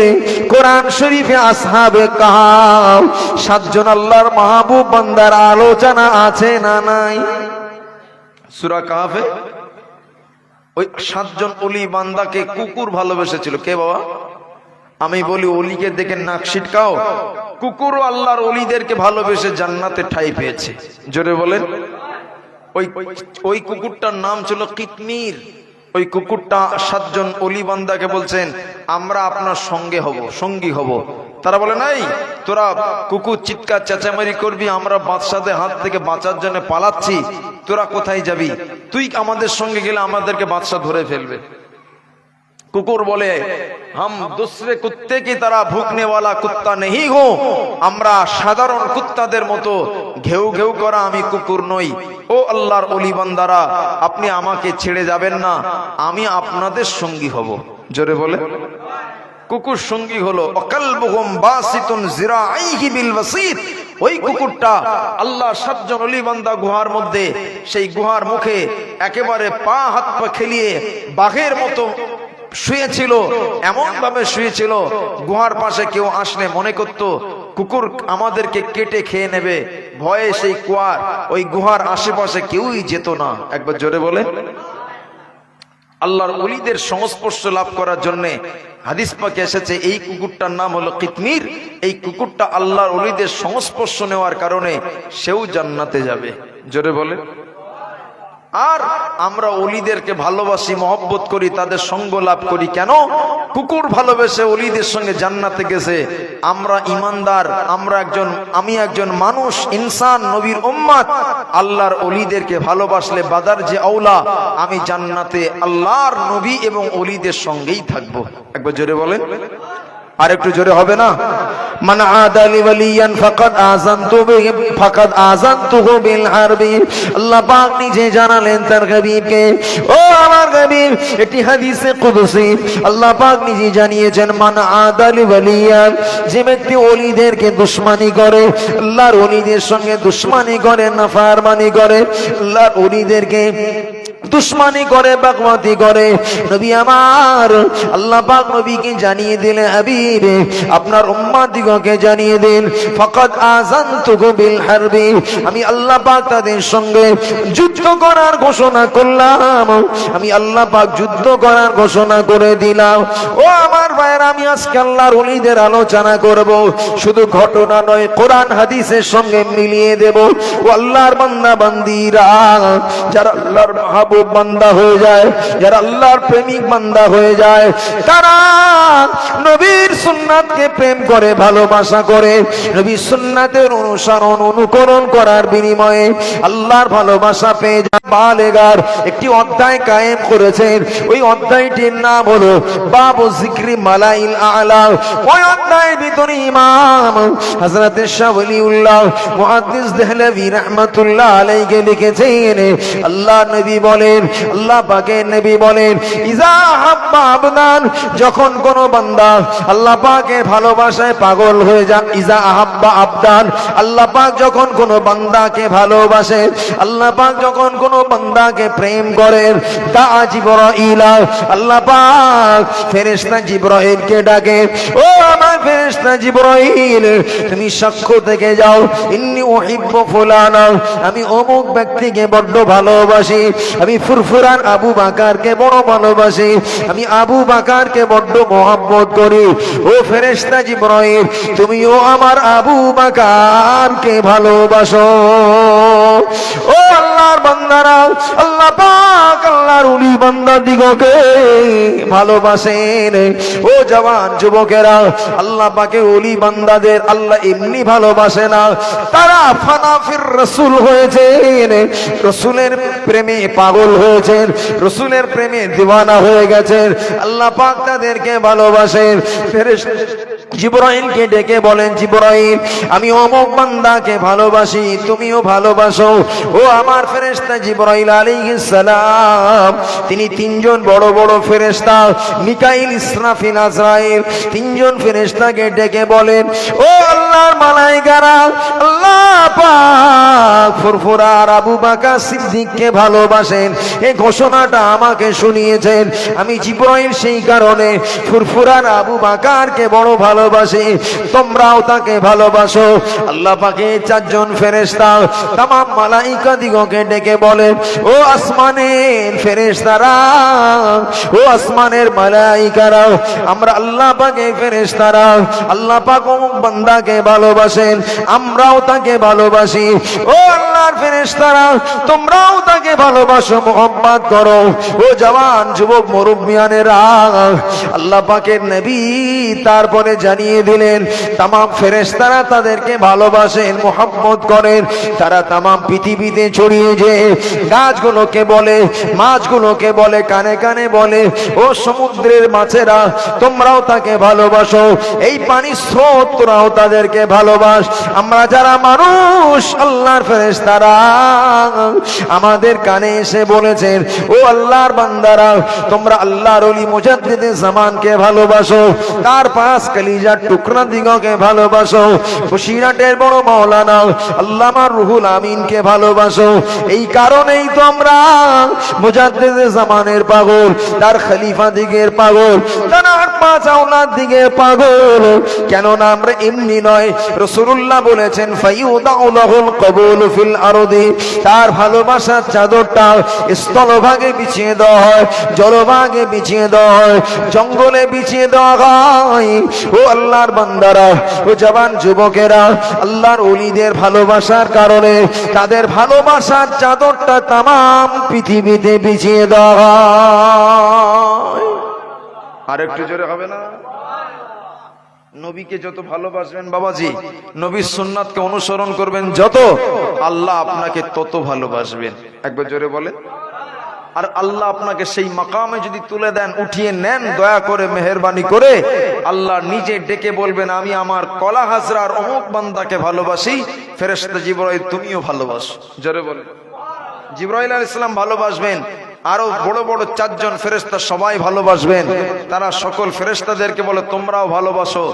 কোরআন শরীফে আসহাবে কাহাফ, সাতজন আল্লাহর মাহবুব বান্দার আলোচনা আছে না নাই? সূরা কাহাফে ওই 7 জন অলি বান্দাকে কুকুর ভালোবেসেছিল। কে বাবা? আমি বলি অলিকে দেখে নাক ছিটকাও, কুকুরও আল্লাহর অলিদেরকে ভালোবেসে জান্নাতে ঠাঁই পেয়েছে। জোরে বলেন। ওই কুকুরটার নাম ছিল কিতমির। ওই কুকুরটা 7 জন অলি বান্দাকে বলছেন, আমরা আপনার সঙ্গী হব। তারা বলে, নাই, তোরা কুকুর চিৎকার চেঁচামেচি করবি, আমরা বাদশাদের হাত থেকে বাঁচার জন্য পালাচ্ছি, তোরা কোথায় যাবি? তুই আমাদের সঙ্গে গেলে আমাদেরকে বাদশা ধরে ফেলবে। কুকুর বলে, হাম দুসরে কুত্তে কি তারা ভুকনে ওয়ালা কুত্তা নেহি হো, আমরা সাধারণ কুত্তাদের মতো ঘেউ ঘেউ করা আমি কুকুর নই। ও আল্লাহর ওলি বান্দারা, আপনি আমাকে ছেড়ে যাবেন না, আমি আপনাদের সঙ্গী হব। জোরে বলে। কুকুর সঙ্গী হলো। অকালবুহুম বাসিতুন জিরাইহি বিল ওয়াসিত। ওই কুকুরটা আল্লাহ 7 জন ওলি বান্দা গুহার মধ্যে, সেই গুহার মুখে একেবারে পা হাত পা খেলিয়ে বাঘের মতো শুয়েছিল, এমন ভাবে শুয়েছিল গুহার পাশে কেউ আসলে মনে করত কুকুর আমাদেরকে কেটে খেয়ে নেবে। ভয়ে সেই ওই গুহার আশেপাশে কেউই যেত না। একবার জোরে বলে। আল্লাহর ওলিদের সংস্পর্শ লাভ করার জন্য হাদিস পাকে এসেছে এই কুকুরটার নাম হলো কিতমির। এই কুকুরটা আল্লাহর ওলিদের সংস্পর্শ নেওয়ার কারণে সেও জান্নাতে যাবে। জোরে বলে। আর আমরা ওলিদেরকে ভালোবাসি, মহব্বত করি, তাদের সঙ্গ লাভ করি। কেন? কুকুর ভালোবেসে ওলিদের সঙ্গে জান্নাতে গেছে। আমরা ইমানদার, আমি একজন মানুষ, ইনসান, নবীর উম্মত। আল্লাহর ওলিদেরকে ভালোবাসলে বাদার যে আওলা, আমি জান্নাতে আল্লাহর নবী এবং ওলিদের সঙ্গেই থাকবো। একবার জোরে বলেন। আর একটু জোরে হবে না? মান আদালি ওয়ালিয়ান ফাকাদ আযানতুহু বিল হারবি। আল্লাহ পাক নিজে জানালেন তার হাবিবকে, ও আমার হাবিব, এটি হাদিসে কুদসি। আল্লাহ পাক নিজে জানিয়েছেন, মান আদালি ওয়ালিয়ান, যে ব্যক্তি ওলিদেরকে দুশমনি করে, আল্লাহর ওলিদের সঙ্গে দুশমনি করে, নাফরমানি করে, আল্লাহর ওলিদেরকে দুশমনি করে, বাগওয়াতি করে, নবী আমার আল্লাহ পাক নবীকে জানিয়ে দিলেন, হাবিব আপনার উম্মতদিগকে জানিয়ে দিন, ফাকাদ আযানতুহু বিল হারবি, আমি আল্লাহ পাক তাদের সঙ্গে যুদ্ধ করার ঘোষণা করলাম। আমি আল্লাহ পাক যুদ্ধ করার ঘোষণা করে দিলাম। ও আমার ভাইরা, আমি আজকে আল্লাহর ওলিদের আলোচনা করব। শুধু ঘটনা নয়, কোরআন হাদিসের সঙ্গে মিলিয়ে দেব। ও আল্লাহর বান্দা বান্দিরা, যারা আল্লাহর মাহবুব বান্দা হয়ে যায়, যারা আল্লাহর প্রেমিক বান্দা হয়ে যায়, তারা নবীর সুন্নাতকে প্রেম করে, ভালোবাসা করে, নবীর সুন্নাতের অনুসরণ অনুকরণ করার বিনিময়ে আল্লাহর ভালোবাসা পেয়ে যায়। বালেগার একটি অধ্যায় কায়েম করেছেন। ওই অধ্যায়টির নাম হলো বাবু যিকরি মালাইল আলা। ওই অধ্যায়ের ভিতরে ইমাম হযরত শাহ ওলিউল্লাহ মুহাদ্দিস দেহলভী রাহমাতুল্লাহ আলাইহি লিখেছেন, আল্লাহ নবী বলেন, আল্লাহ পাকের নবী বলেন, ইজা হাব্বা আবদান, যখন কোন বান্দা আল্লাহ পাকের ভালোবাসায় পাগল হয়ে যায়, ইজা হাব্বা আবদান, আল্লাহ পাক যখন কোন বান্দাকে ভালোবাসে, আল্লাহ পাক যখন কোন বান্দাকে প্রেম করেন, তা জিবরাইল, আল্লাহ পাক ফেরেশতা জিবরাইলকে ডাকে, ও আমার ফেরেশতা জিবরাইল, তুমি সাক্ষ্য থেকে যাও, ইন্নী উহিব্বু ফুলানা, আমি অমুক ব্যক্তিকে বড্ড ভালোবাসি, আমি ফুরফুরান আবু বাকারকে বড় ভালোবাসি, আমি আবু বাকারকে বড্ড মহব্বত করি। ও ফেরেশতা জিবরাইল, তুমিও আমার আবু বাকারকে ভালোবাসো। ও আল্লাহর বান্দারা, আল্লাহ পাক আল্লাহর ওলি বান্দা দিগকে ভালোবাসেন। ও জওয়ান যুবকেরা, আল্লাহ পাকের ওলি বান্দাদের আল্লাহ এমনি ভালোবাসে না, তারা ফানাফির রাসূল হয়েছেন, রাসূলের প্রেমে পাগল হয়েছেন, রাসূলের প্রেমে দিওয়ানা হয়ে গেছেন। আল্লাহ পাক তাদেরকে ভালোবাসেন। ফেরেশতা জিবরাইলকে ডেকে বলেন, জিবরাইল, আমি অমুক বান্দাকে ভালোবাসি, তুমিও ভালোবাসো। ও আমার ফেরেশতা জিবরাইল আলাইহিস সালাম, তিনি 3 জন বড় বড় ফেরেশতা, মিকাইল, ইসরাফিল, আজরাইল, 3 জন ফেরেশতাকে ডেকে বলেন, ও আল্লাহর মালায়েকারা, আল্লাহ পাক ফুরফুরার আবু বকর সিদ্দিককে ভালোবাসেন, এই ঘোষণাটা আমাকে শুনিয়েছেন। আমি জিবরাইল সেই কারণে ফুরফুরার আবু বকরকে বড় ভালোবাসি, তোমরাও তাকে ভালোবাসো। আল্লাহ পাকের 4 জন ফেরেশতা তামাম মালায়েকা দিগকে ডেকে বলেন, ও আসমানের ফেরেশতারা, ও আসমানের মালাইকারা, আমরা আল্লাহ পাকের ফেরেশতারা, আল্লাহ পাক অমুক বান্দাকে ভালোবাসেন, আমরাও তাকে ভালোবাসি। ও আল্লাহর ফেরেশতারা, তোমরাও তাকে ভালোবাসো, মোহাম্মত করো। ও জওয়ান যুবক মুরব্বিয়ানেরা, আল্লাহ পাকের নবী তারপরে জানিয়ে দিলেন তামাম ফেরেশতারা তাদেরকে ভালোবাসেন, মোহাম্মত করেন। তারা তামাম পৃথিবীতে ছড়িয়ে যে গাছগুলোকে বলে, মাছগুলোকে বলে, কানে কানে বলে, ও সমুদ্রের মাছেরা, তোমরাও তাকে ভালোবাসো। এই পানির স্রোত, তোরাও তাদেরকে ভালোবাস। আমরা যারা মানুষ, আল্লাহর ফেরেশতারা আমাদের কানে এসে বলেছেন, ও আল্লাহর বান্দারা, তোমরা আল্লাহর ওলি মুজাদ্দিদে জামানকে ভালোবাসো, তার পাঁচ কলিজার টুকরা দিগকে ভালোবাসো, বসিরহাটের বড় মাওলানা আল্লামা রুহুল আমিনকে ভালোবাসো। এই কারণেই তো আমরা মুজাদ্দিদে জামানের পাগল, তার খলিফা দিগের পাগল, তার পাঁচ আওলাদ দিগের পাগল। কেননা আমরা এমনি নয়, রাসূলুল্লাহ বলেছেন ফায়ুদাউলাহুল কবুল ফিল আরদি, তার ভালোবাসার চাদরটা স্থলভাগে বিছিয়ে দেওয়া হয়, জলভাগে বিছিয়ে দেওয়া হয়, জঙ্গলে বিছিয়ে দেওয়া হয়। ও আল্লাহর বান্দারা, ও জওয়ান যুবকেরা, আল্লাহর ওলিদের ভালোবাসার কারণে তাদের ভালোবাসার চাদরটা তামাম পৃথিবীতে বিছিয়ে দেওয়া হয়। আর একটু জোরে হবে না? নবীকে যত ভালোবাসবেন বাবাজি, নবীর সুন্নাতকে অনুসরণ করবেন যত, আল্লাহ আপনাকে তত ভালোবাসবেন। একবার জোরে বলেন। আর আল্লাহ আপনাকে সেই মাকামে যদি তুলে দেন, উঠিয়ে নেন, দয়া করে মেহেরবানি করে আল্লাহ নিজে ডেকে বলবেন, আমি আমার কলা হাজরার অমুক বান্দাকে ভালোবাসি, ফেরেশতা জিবরাইল তুমিও ভালোবাসো। জোরে বলেন। জিবরাইল আলাইহিস সালাম ভালোবাসবেন, আরো বড় বড় চারজন ফেরেশতা সবাই ভালোবাসবেন। তারা সকল ফেরেশতাদেরকে বলে তোমরাও ভালোবাসো।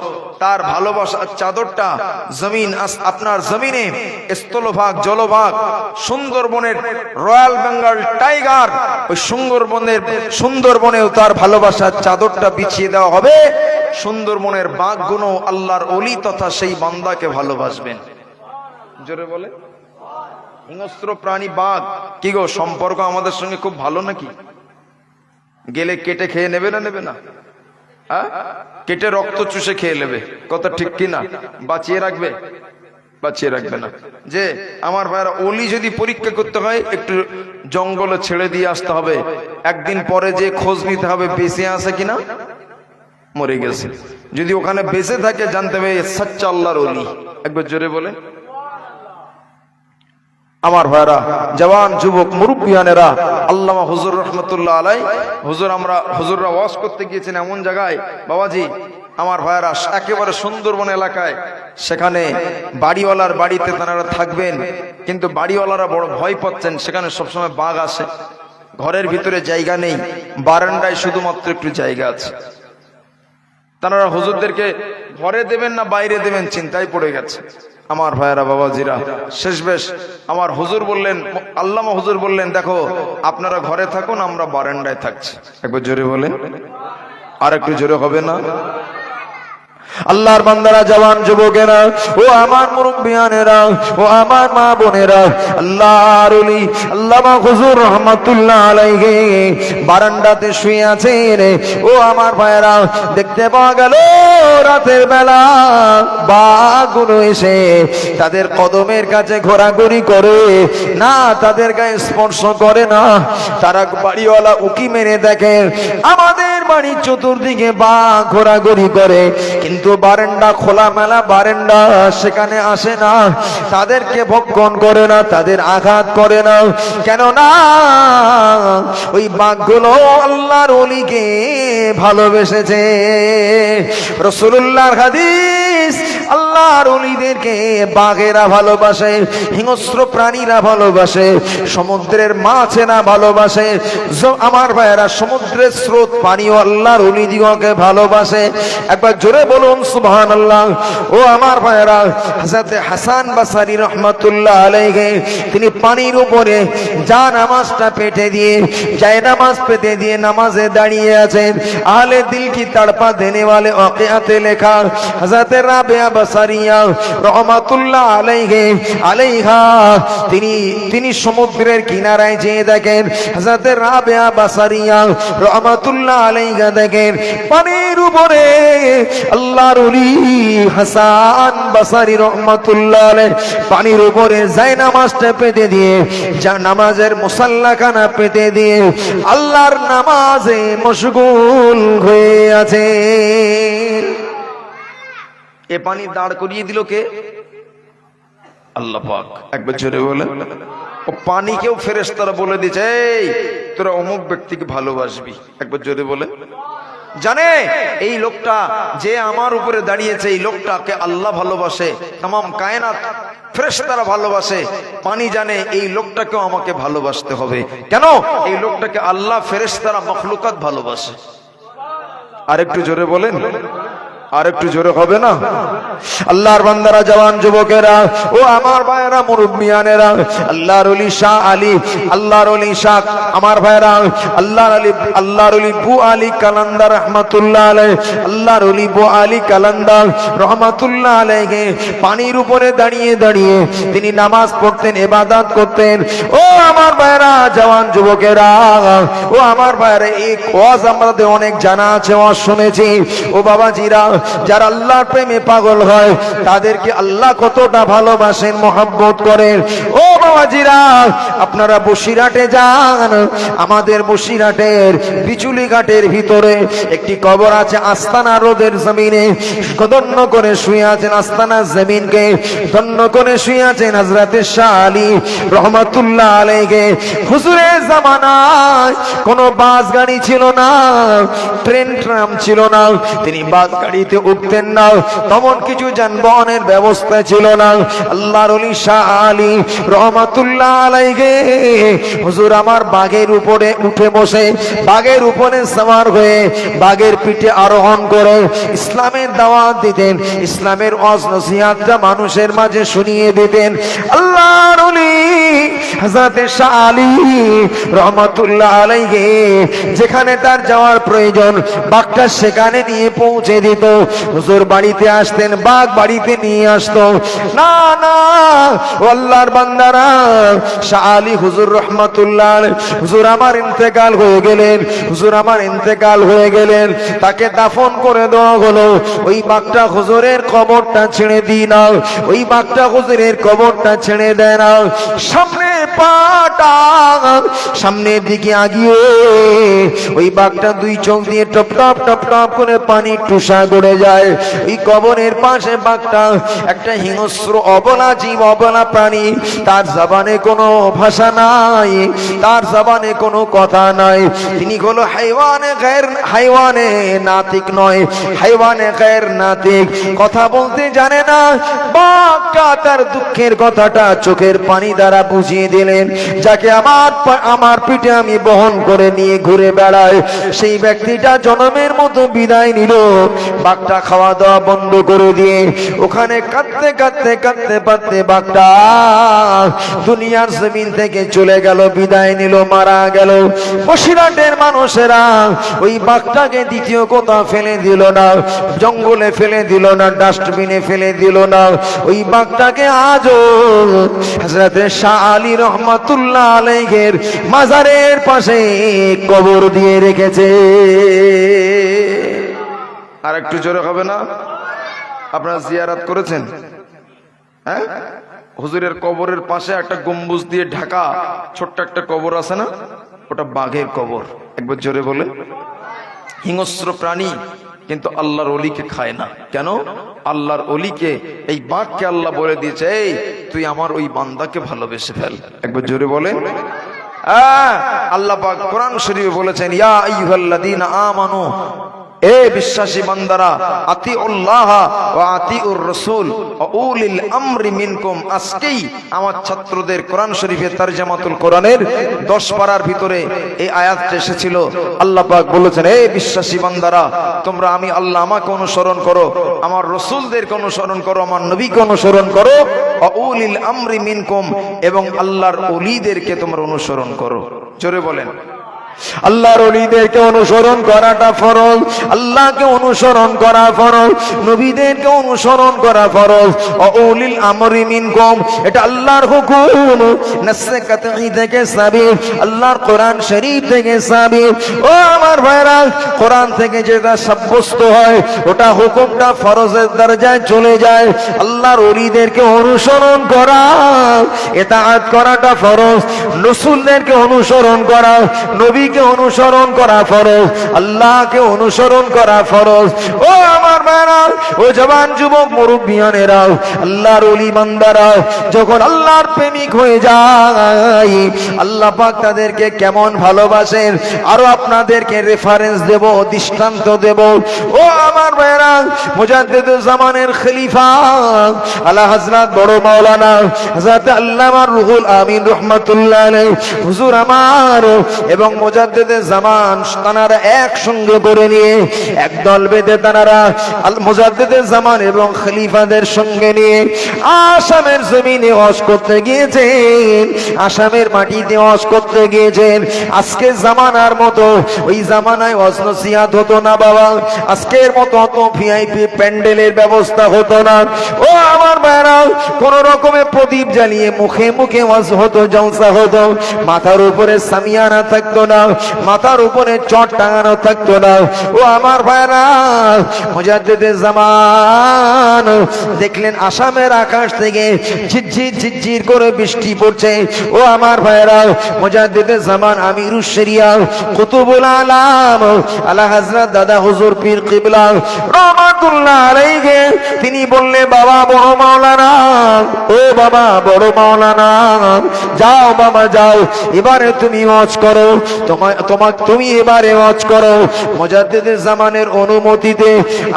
তার ভালোবাসার চাদরটা জমিন, আপনার জমিনে স্থলভাগ, জলভাগ, সুন্দরবনের রয়্যাল বেঙ্গল টাইগার, ওই সুন্দরবনেও তার ভালোবাসার চাদরটা বিছিয়ে দেওয়া হবে। সুন্দরবনের বাঘগুলো আল্লাহর ওলি তথা সেই বান্দাকে ভালোবাসবেন। জোরে বলে। হিংস্র প্রাণী বাঘ, কি গো সম্পর্ক আমাদের সঙ্গে খুব ভালো নাকি? গেলে কেটে খেয়ে নেবে না নেবে না? হ্যাঁ, কেটে রক্ত চুষে খেয়ে নেবে, কথা ঠিক কি না? বাঁচিয়ে রাখবে? বাঁচিয়ে রাখবে না। যে আমার ভাইরা, ওলি যদি পরীক্ষা করতে হয়, একটু জঙ্গলে ছেড়ে দিয়ে আসতে হবে, একদিন পরে যে খোঁজ নিতে হবে বেঁচে আছে কিনা, মরে গেছে। যদি ওখানে বেঁচে থাকে, জানতে হবে সচ্চা আল্লাহর ওলি। একবার জোরে বলে। আমার ভাইরা, জওয়ান যুবক মুরব্বিয়ানেরা, আল্লামা হুজুর রহমতুল্লাহ আলাই, হুজুররা ওয়াজ করতে গিয়েছেন এমন জায়গায় বাবাজি, আমার ভাইরা, একেবারে সুন্দরবন এলাকায়। সেখানে বাড়িওয়ালার বাড়িতে তারা থাকবেন, কিন্তু বাড়িওয়ালারা বড় ভয় পাচ্ছেন, সেখানে সবসময় বাঘ আসে। ঘরের ভিতরে জায়গা নেই, বারান্দায় শুধুমাত্র একটু জায়গা আছে। তারা হুজুরদেরকে ঘরে দেবেন না বাইরে দেবেন চিন্তায় পড়ে গেছে। আমার ভাইয়েরা, বাবাজিরা, শেষ বেশ আমার হুজুর বললেন, আল্লামা হুজুর বললেন, দেখো আপনারা ঘরে থাকুন, আমরা বারান্দায় থাকছি। একবার জোরে বলেন। আর একটু জোরে হবে না? আল্লাহর বান্দারা, জওয়ান যুবকেরা, ও আমার মুরব্বিয়ানেরা, ও আমার মা বোনেরা, আল্লাহর ওলি আল্লামা হুজুর রহমাতুল্লাহ আলাইহি বারান্দাতে শুয়ে আছেন। ও আমার ভাইয়েরা, দেখতে পাওয়া গেল রাতের বেলা বাঘগুলো এসে তাদের কদমের কাছে ঘোরাঘুরি করে না, তাদের গায়ে স্পর্শ করে না। তারা বাড়িওয়ালা উকি মেরে দেখেন আমাদের বাড়ির চতুর্দিকে বাঘ ঘোরাঘুরি করে, কিন্তু বারান্দা খোলা মেলা বারান্দা, সেখানে আসে না, তাদেরকে ভক্ষণ করে না, তাদের আঘাত করে না। কেননা ওই বাঘগুলো আল্লাহর ওলিকে ভালোবেসেছে। রাসূলুল্লাহর হাদিস, আল্লাহর ওলিদেরকে বাঘেরা ভালোবাসে, হিংস্র প্রাণীরা ভালোবাসে, সমুদ্রের মাছেরা ভালোবাসে। আমার ভাইয়েরা, সমুদ্রের স্রোত পানিও আল্লাহর ওলিদিগকে ভালোবাসে। একবার জোরে বলুন সুবহানাল্লাহ। ও আমার ভাইয়েরা, হযরত হাসান বসরি রহমাতুল্লাহ আলাইহি, তিনি পানির উপরে যা নামাজটা পেতে দিয়ে, যায় নামাজ পেতে দিয়ে নামাজে দাঁড়িয়ে আছেন। আহলে দিল কি তড়পা দেনে वाले वाक़ियाते লেখা হযরত রাবিয়া বসরি বাসারিয়া রহমাতুল্লাহ আলাইহা তিনি সমুদ্রের কিনারায় যেয়ে দেখেন হযরত রাবেয়া বাসারিয়া রহমাতুল্লাহ আলাইহা দেখেন পানির উপরে আল্লাহর ওলি হাসান বাসারি রহমাতুল্লাহ আলাইহি পানির উপরে জায়নামাজটা পেতে দিয়ে যা নামাজের মুসাল্লাখানা পেতে দিয়ে আল্লাহর নামাজে মশগুল হয়ে আছে। এ পানি দাঁড় করিয়ে দিল কে? আল্লাহ পাক। একবার জোরে বলে। ও পানিকেও ফেরেশতারা বলে দিয়েছে এই তোরা অমুক ব্যক্তিকে ভালোবাসবি। একবার জোরে বলে। জানে এই লোকটা যে আমার উপরে দাঁড়িয়েছে এই লোকটাকে আল্লাহ ভালোবাসে, तमाम কায়নাত ফেরেশতারা ভালোবাসে। পানি জানে এই লোকটাকেও আমাকে ভালোবাসতে হবে। কেন? এই লোকটাকে আল্লাহ ফেরেশতারা মখলুকাত ভালোবাসে। আরেকটু জোরে বলেন, আর একটু জোরে হবে না? আল্লাহর বান্দারা, জওয়ান যুবকেরা, ও আমার ভাইয়েরা, মুরব্বিয়ানেরা, আল্লাহর ওলি শাহ আলী, আল্লাহর ওলি শাহ আমার ভাইয়েরা, আল্লাহর ওলি বু আলী কালান্দার রহমাতুল্লাহ আলাইহি, আল্লাহর ওলি বু আলী কালান্দার রহমাতুল্লাহ আলাইহি পানির উপরে দাঁড়িয়ে দাঁড়িয়ে তিনি নামাজ পড়তেন, ইবাদত করতেন। ও আমার ভাইয়েরা, জওয়ান যুবকেরা, ও আমার ভাইয়েরা, এই ওয়াজ আমাদের অনেক জানা আছে, ওয়াজ শুনেছি। ও বাবাজিরা, যারা আল্লাহর প্রেমে পাগল হয় তাদেরকে আল্লাহ কতটা ভালোবাসেন, মহব্বত করেন। ও বাবাজিরা, আপনারা বসিরহাটে যান, আমাদের বসিরহাটের বিচুলি ঘাটের ভিতরে একটি কবর আছে। আস্তানা রোদের জমিনে ধন্য করে শুয়ে আছেন, আস্তানা জমিনকে ধন্য করে শুয়ে আছেন হযরতে শাহ আলী রহমাতুল্লাহ আলাইহি। হুজুরের জামানায় কোনো বাস গাড়ি ছিল না, ট্রেন ট্রাম ছিল না, তিনি বাস গাড়িতে উঠতেন না, তেমন কিছু যানবাহনের ব্যবস্থা ছিল না। আল্লাহর ওলি শাহ আলী রহমাতুল্লাহ আলাইহি হুজুর আমার বাঘের উপরে উঠে বসে, বাঘের উপরে সওয়ার হয়ে, বাঘের পিঠে আরোহণ করে ইসলামের দাওয়াত দিতেন, ইসলামের ওয়াজ নসিহতটা মানুষের মাঝে শুনিয়ে দিতেন। আল্লাহর ওলি হযরতে শাহ আলী রহমাতুল্লাহ আলাইহি যেখানে তার যাওয়ার প্রয়োজন বাঘটা সেখানে নিয়ে পৌঁছে দিত। হুজুর বাড়িতে আসতেন, বাঘ বাড়িতে নিয়ে আসতো না। না, আল্লাহর বান্দারা, শাহ আলী হুজুর রহমাতুল্লাহ আলাইহি হুজুর আমার ইন্তেকাল হয়ে গেলেন, হুজুর আমার ইন্তেকাল হয়ে গেলেন, তাকে দাফন করে দেওয়া হলো। ওই বাঘটা হুজুরের কবরটা ছেড়ে দিই না, ওই বাঘটা হুজুরের কবরটা ছেড়ে দেয় না। সামনে পাটা সামনের দিকে আগিয়ে ওই বাঘটা দুই চোখ দিয়ে টপ টপ টপ টপ করে পানি টুসা গড়ে যায়। ওই কবরের পাশে বাঘটা একটা হিংস্র অবলা জীব, অবলা প্রাণী, তার জবানে কোনো ভাষা নাই, তার জবানে কোনো কথা নাই। তিনি হলো হাইওয়ানে গায়র, হাইওয়ানে নাতিক নয়, হাইওয়ানে গায়র নাতিক, কথা বলতে জানে না। বাঘটা তার দুঃখের কথাটা চোখের পানি দ্বারা বুঝিয়ে দিলেন। যাকে আমার পিঠে আমি বহন করে নিয়ে ঘুরে বেড়াই, সেই ব্যক্তিটা জনমের মতো বিদায় নিল। বাঘটা খাওয়া দাওয়া বন্ধ করে দিয়ে ওখানে কাঁদতে কাঁদতে কাঁদতে কাঁদতে বাঘটা দুনিয়ার জমিন থেকে চলে গেল, বিদায় নিল, মারা গেল। বসিরহাটের মানুষেরা ওই বাঘটাকে দ্বিতীয় কোথাও ফেলে দিল না, জঙ্গলে ফেলে দিল না, ডাস্টবিনে ফেলে দিল না। ওই বাঘটাকে আজও হযরতে শাহ আলী রহমাতুল্লাহ আলাইহির মাজারের পাশে কবর দিয়ে রেখেছে। আর একটু জোরে হবে না? আপনারা জিয়ারত করেছেন? হ্যাঁ, হুজুরের কবরের পাশে একটা গম্বুজ দিয়ে ঢাকা ছোট্ট একটা কবর আছে না, ওটা বাঘের কবর। একবার জোরে বলে। হিংস্র প্রাণী, কিন্তু আল্লাহর ওলিকে খায় না। কেন? আল্লাহর ওলিকে, এই বাঘকে আল্লাহ বলে দিয়েছে, এই তুই আমার ওই বান্দাকে ভালোবেসে ফেল। একবার জোরে বলেন। আল্লাহ পাক কোরআন শরীফে বলেছেন, ইয়া আইয়ুহাল্লাযীনা আমানু, এ বিশ্বাসী বান্দারা, আতিউল্লাহ ওয়া আতিউর রাসূল ওয়া উলিল আমরি মিনকুম। আজকেই আমার ছাত্রদের কোরআন শরীফের তরজমাতুল কোরআনের 10 পারার ভিতরে এই আয়াতটা এসেছিল। আল্লাহ পাক বলেছেন, এ বিশ্বাসী বান্দারা, তোমরা আমি আল্লাহ আমাকে অনুসরণ করো, আমার রাসূলদেরকে অনুসরণ করো, আমার নবীকে অনুসরণ করো, ওয়া উলিল আমরি মিনকুম, এবং আল্লাহর ওলিদেরকে তোমরা অনুসরণ করো। জোরে বলেন। আল্লাহর ওলিদেরকে অনুসরণ করাটা ফরজ, আল্লাহকে অনুসরণ করা ফরজ, নবীদেরকে অনুসরণ করা ফরজ। উলিল আমরি মিনকুম, এটা আল্লাহর হুকুম, নাসে কাতঈ থেকে সাবিত, আল্লাহর কোরআন শরীফ থেকে সাবিত। ও আমার ভাইরা, কোরআন থেকে যেটা সাব্যস্ত হয় ওটা হুকুমটা ফরজের দরজায় চলে যায়। আল্লাহর ওলিদেরকে অনুসরণ করা, ইতাআত করাটা ফরজ, রাসূলদেরকে অনুসরণ করা, নবীকে অনুসরণ করা ফরজ, আল্লাহকে অনুসরণ করা ফরজ। ও আমার ভাইরা, ও জওয়ান যুবক মুরব্বিয়ানেরা, আল্লাহর ওলি বান্দারা যখন আল্লাহর প্রেমিক হয়ে যায়, আল্লাহ পাক তাদেরকে কেমন ভালোবাসেন আরো আপনাদেরকে রেফারেন্স দেব, দৃষ্টান্ত দেব। ও আমার ভাইরা, মুজাদ্দিদুল জামানের খলিফা আলা হযরত বড় মাওলানা হযরত আল্লামা রুহুল আমিন রাহমাতুল্লাহ আলাইহি হুজুর আমার এবং মুজাদ্দিদে জামান তানারা একসঙ্গে করে নিয়ে একদল বেঁধে তানারা মুজাদ্দিদে জামান এবং খলিফাদের সঙ্গে নিয়ে আসামের জমিনে ওয়াজ করতে গিয়েছেন, আসামের মাটিতে ওয়াজ করতে গিয়েছেন। আজকে জামানার মতো ওই জামানায় ওয়াজ নসিহত হতো না বাবা, আজকের মতো অত ভিআইপি প্যান্ডেলের ব্যবস্থা হতো না। ও আমার ভাইরা, কোন রকমের প্রদীপ জ্বালিয়ে মুখে মুখে ওয়াজ হতো, জলসা হতো, মাথার উপরে সামিয়ানা থাকতো না, মাথার উপরে চট টাঙানো থাকতো না। ও আমার ভাইরা, মুজাদ্দিদে জামান দেখলেন আসামের আকাশ থেকে ঝিরঝির ঝিরঝির করে বৃষ্টি পড়ছে। ও আমার ভাইরা, মুজাদ্দিদে জামান আমিরুশ শরিয়া কুতুবুল আলাম আলা হযরত দাদা হুজুর পীর কিবলা রাহমাতুল্লাহ আলাইহি তিনি বললেন, বাবা বড় মাওলানা, ও বাবা বড় মাওলানা, যাও বাবা যাও, এবারে তুমি ওয়াজ করো, তুমি এবারে ওয়াজ করো। মুজাদ্দিদে জামানের অনুমতিতে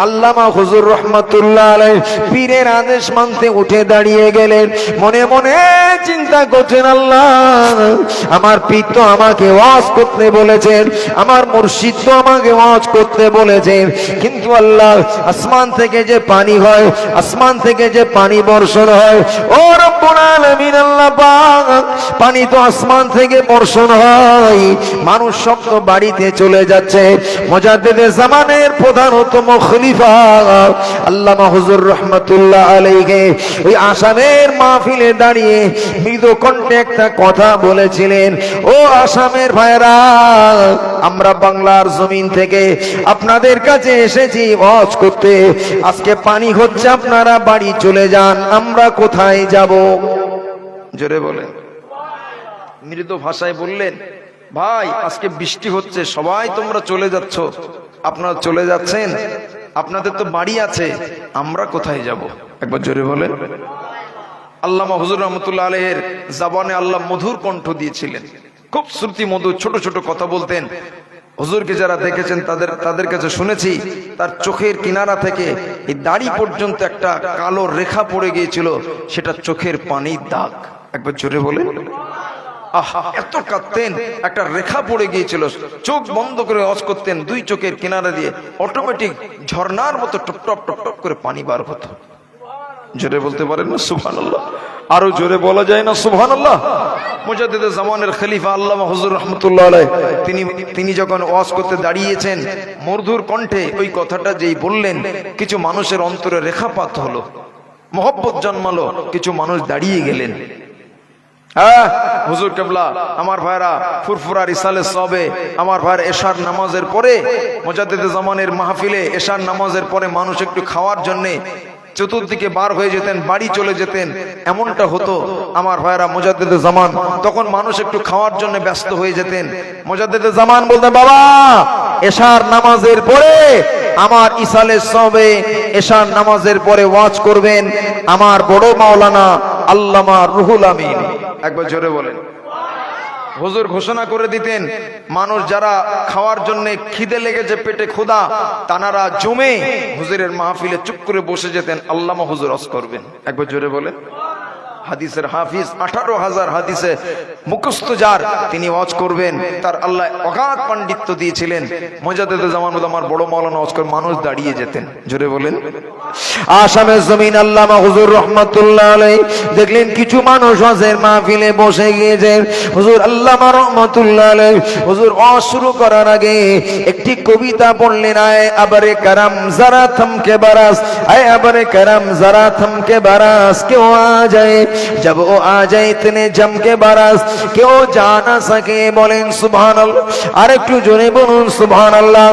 আল্লামা হুজুর রাহমাতুল্লাহ আলাইহি পীরের আদেশ মানতে উঠে দাঁড়িয়ে গেলেন। মনে মনে চিন্তা করছেন, আল্লাহ আমার পীর তো আমাকে ওয়াজ করতে বলেছেন, আমার মুর্শিদ তো আমাকে ওয়াজ করতে বলেছেন, কিন্তু আল্লাহ আসমান থেকে যে পানি হয়, আসমান থেকে যে পানি বর্ষণ হয়, ও রব্বুল আলামিন আল্লাহ পাক, পানি তো আসমান থেকে বর্ষণ হয়, মানুষ সব তো বাড়িতে চলে যাচ্ছে। মুজাদ্দিদে জামানের প্রধানতম খলিফা আল্লামা হুজুর রাহমাতুল্লাহ আলাইহি ওই আসামের মাহফিলে দাঁড়িয়ে মৃদু কণ্ঠে একটা কথা বলেছিলেন, ও আসামের ভাইরা, আমরা বাংলার জমিন থেকে আপনাদের কাছে এসেছি ওয়াজ করতে, আজকে পানি হচ্ছে, আপনারা বাড়ি চলে যান, আমরা কোথায় যাব? জোরে বলেন। মৃদু ভাষায় বললেন, ভাই আজকে বৃষ্টি হচ্ছে, সবাই তোমরা চলে যাচ্ছ, আপনারা চলে যাচ্ছেন, আপনাদের তো বাড়ি আছে, আমরা কোথায় যাব? একবার জোরে বলেন। আল্লামা হুজুর রহমতুল্লাহ আলাইহির জবানে আল্লাহ মধুর কণ্ঠ দিয়েছিলেন, খুব শ্রুতি মধুর ছোট ছোট কথা বলতেন। হুজুরকে যারা দেখেছেন তাদের কাছে শুনেছি, তার চোখের কিনারা থেকে এই দাড়ি পর্যন্ত একটা কালো রেখা পড়ে গিয়েছিল, সেটা চোখের পানির দাগ। একবার জোরে বলেন। আহা, এত কাঁদতেন, একটা রেখা পড়ে গিয়েছিল, চোখ বন্ধ করে ওয়াজ করতেন, দুই চোখের কিনারা দিয়ে অটোমেটিক ঝর্ণার মতো টপ টপ টপ টপ করে পানি বার হতো। জোরে বলতে পারেন না সুবহানাল্লাহ? আরো জোরে বলা যায় না সুবহানাল্লাহ? মুজাদ্দিদে জামানের খলিফা আল্লামা হুজুর রাহমাতুল্লাহ আলাইহি তিনি যখন ওয়াজ করতে দাঁড়িয়েছেন, মধুর কণ্ঠে ওই কথাটা যেই বললেন, কিছু মানুষের অন্তরে রেখাপাত হলো, মহব্বত জন্মালো, কিছু মানুষ দাঁড়িয়ে গেলেন। হ্যাঁ হুজুর কেবলা, আমার ভাইরা ফুরফুরা রিসালে সবে, আমার ভাইরা এশার নামাজের পরে মুজাদ্দিদে জামানের মাহফিলে এশার নামাজের পরে মানুষ একটু খাওয়ার জন্য চতুর্দিকে বার হয়ে যেতেন, বাড়ি চলে যেতেন, এমনটা হতো। আমার ভাইরা মুজাদ্দিদে জামান তখন মানুষ একটু খাওয়ার জন্য ব্যস্ত হয়ে যেতেন। মুজাদ্দিদে জামান বলতেন, বাবা এশার নামাজের পরে আমার ইসালে সবে, এশার নামাজের পরে ওয়াজ করবেন আমার বড় মাওলানা আল্লামা রুহুল আমিন। একবার জোরে বলেন। হুজুর ঘোষণা করে দিতেন, মানুষ যারা খাওয়ার জন্য খিদে লেগেছে, পেটে ক্ষুধা, তানারা জমে হুজুরের মাহফিলে চুপ করে বসে যেতেন, আল্লামা হুজুর ওয়াজ করবেন। একবার জোরে বলেন। হাদিসের হাফিজ, 18,000 হাদিসে মুখস্থ যার, তিনি ওয়াজ করবেন। তার আল্লাহ অগাধ পাণ্ডিত্য দিয়েছিলেন। মুজাদ্দিদে জামান আমার বড় মাওলানা ওয়াজ করে মানুষ দাঁড়িয়ে যেতেন। জোরে বলেন। আসামের জমিন আল্লামা হুজুর রহমাতুল্লাহ আলাইহি দেখলেন কিছু মানুষ ওয়াজের মাহফিলে বসে গিয়েছেন। হুজুর আল্লামা রহমাতুল্লাহ আলাইহি হুজুর ওয়াজ শুরু করার আগে একটি কবিতা পড়লেন, আয় আবরে করম জরা থমকে বারাস, আয় আবরে করম জরা থমকে বারাস, কেউ আ যায় जब वो आ जाए इतने जम के बारास क्यों जा ना सके, बोलें सुभानअल्लाह। আর একটু জোরে বলুন সুবহানাল্লাহ।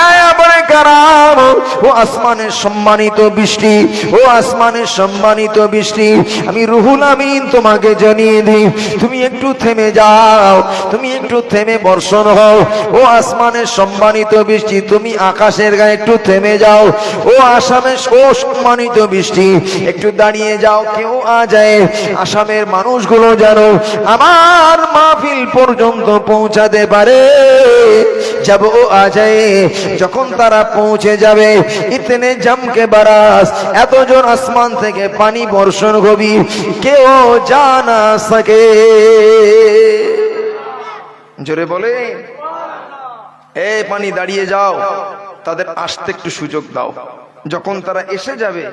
আয় বলে কারাম, ও আসমানের সম্মানিত বৃষ্টি, ও আসমানের সম্মানিত বৃষ্টি, আমি রুহুল আমিন তোমাকে জানিয়ে দিই, তুমি একটু থেমে যাও, তুমি একটু থেমে বর্ষণ হও। ও আসমানের সম্মানিত বৃষ্টি, তুমি আকাশের গায়ে একটু থেমে যাও। ও আসামের ও সম্মানিত বৃষ্টি, একটু দাঁড়িয়ে যাও, কেউ আ যায় আসামের মানুষগুলো যেন আমার মাহফিল পর্যন্ত পৌঁছাতে পারে। যাব ও আ যায়, যখন তারা পৌঁছে যাবে, ইতনে জমকে বারাস, এত জোর আসমান থেকে পানি বর্ষণ হবে, কেউ জানা সকে। জোরে বলে, এই পানি দাঁড়িয়ে যাও, তাদের আসতে একটু সুযোগ দাও। যখন তারা এসে যাবে,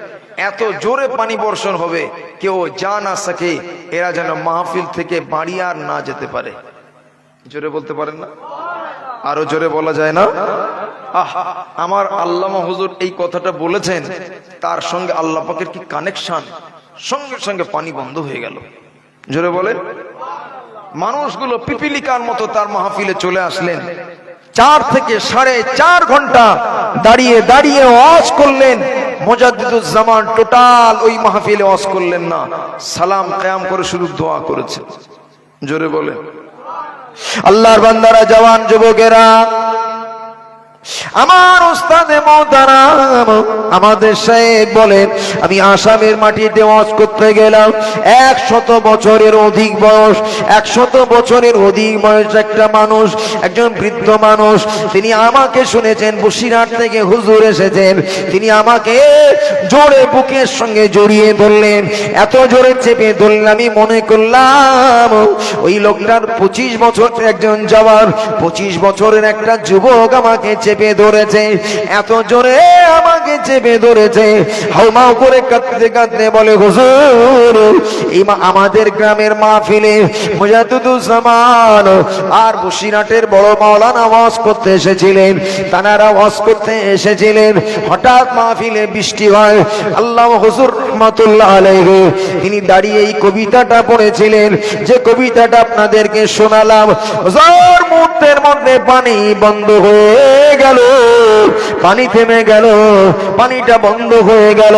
এত জোরে পানি বর্ষণ হবে, কেউ যা না সকে, এরা যেন মাহফিল থেকে বাড়ি আর না যেতে পারে। জোরে বলতে পারেন না? আরো জোরে বলা যায় না? আমার আল্লামা হুজুর এই কথাটা বলেছেন, তার সঙ্গে আল্লাহ পাকের কি কানেকশন, সঙ্গে সঙ্গে পানি বন্ধ হয়ে গেল। জোরে বলে, মানুষগুলো পিপিলিকার মতো তার মাহফিলে চলে আসলেন। 4 থেকে 4.5 ঘন্টা দাঁড়িয়ে দাঁড়িয়ে ওয়াজ করলেন। মুজাদ্দিদুজ জামান টোটাল ওই মাহফিলে ওয়াজ করলেন না, সালাম কিয়াম করে শুধু দোয়া করেছেন। জোরে বলে, আল্লাহর বান্দারা, জওয়ান যুবকেরা, আমার উস্তাদে মোহতারাম আমাদের সাহেব বলেন, আমি আসামের মাটিতে ওয়াজ করতে গেলাম। 100 বছরের অধিক বয়স, 100 বছরের অধিক বয়স একটা মানুষ, একজন বৃদ্ধ মানুষ, তিনি আমাকে শুনেছেন, বসিরহাট থেকে হুজুর এসেছেন। তিনি আমাকে জোরে বুকের সঙ্গে জড়িয়ে ধরলেন, এত জোরে চেপে ধরলেন, আমি মনে করলাম ওই লোকটার 25 বছর, একজন জওয়ান 25 বছরের একটা যুবক আমাকে চেপে ধরেছে, এত জোরে আমাকে চেপে ধরেছে। হাউমাউ করে কাঁদতে কাঁদতে বলে, হুজুর এই আমাদের গ্রামের মাহফিলে মুজাদ্দিদুজ জামান আর বসিরহাটের বড় মাওলানা ওয়াজ করতে এসেছিলেন, তানারা ওয়াজ করতে এসেছিলেন, হঠাৎ মাহফিলে বৃষ্টি হয়। আল্লাহ হুজুর রাহমাতুল্লাহ আলাইহি তিনি দাঁড়িয়ে এই কবিতাটা পড়েছিলেন, যে কবিতাটা আপনাদেরকে শোনালাম। হুজুর মুহূর্তের মধ্যে পানি বন্ধ হয়ে গেল, পানি থেমে গেল, পানিটা বন্ধ হয়ে গেল।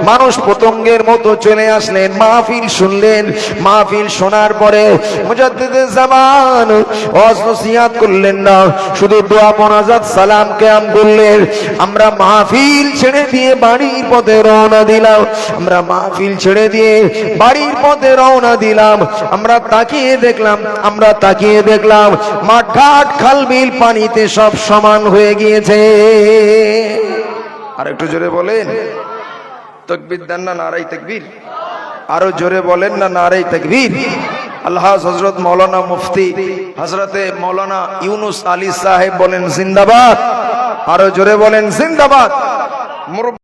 মানুষ পতঙ্গের মতো চলে আসলেন, মাহফিল শুনলেন। মাহফিল শোনার পরে মুজাদ্দিদে জামান ওয়াজ নসিহত করলেন না, শুধু দোয়া মোনাজাত সালাম কিয়াম করলেন। আমরা মাহফিল ছেড়ে দিয়ে বাড়ির পথে রওনা দিলাম, আমরা মাহফিল ছেড়ে দিয়ে বাড়ির পথে রওনা দিলাম। আমরা তাকিয়ে দেখলাম, আমরা তাকিয়ে দেখলাম মাঠ ঘাট খাল বিল পানিতে সব সমান হয়ে গিয়েছে। আর একটু জোরে বলেন, তাকবীর দেন না, নারায়ে তাকবীর। আরো জোরে বলেন না, নারায়ে তাকবীর। আল্লাহ হযরত মাওলানা মুফতি হযরতে মাওলানা ইউনুস আলী সাহেব বলেন জিন্দাবাদ। আরো জোরে বলেন জিন্দাবাদ।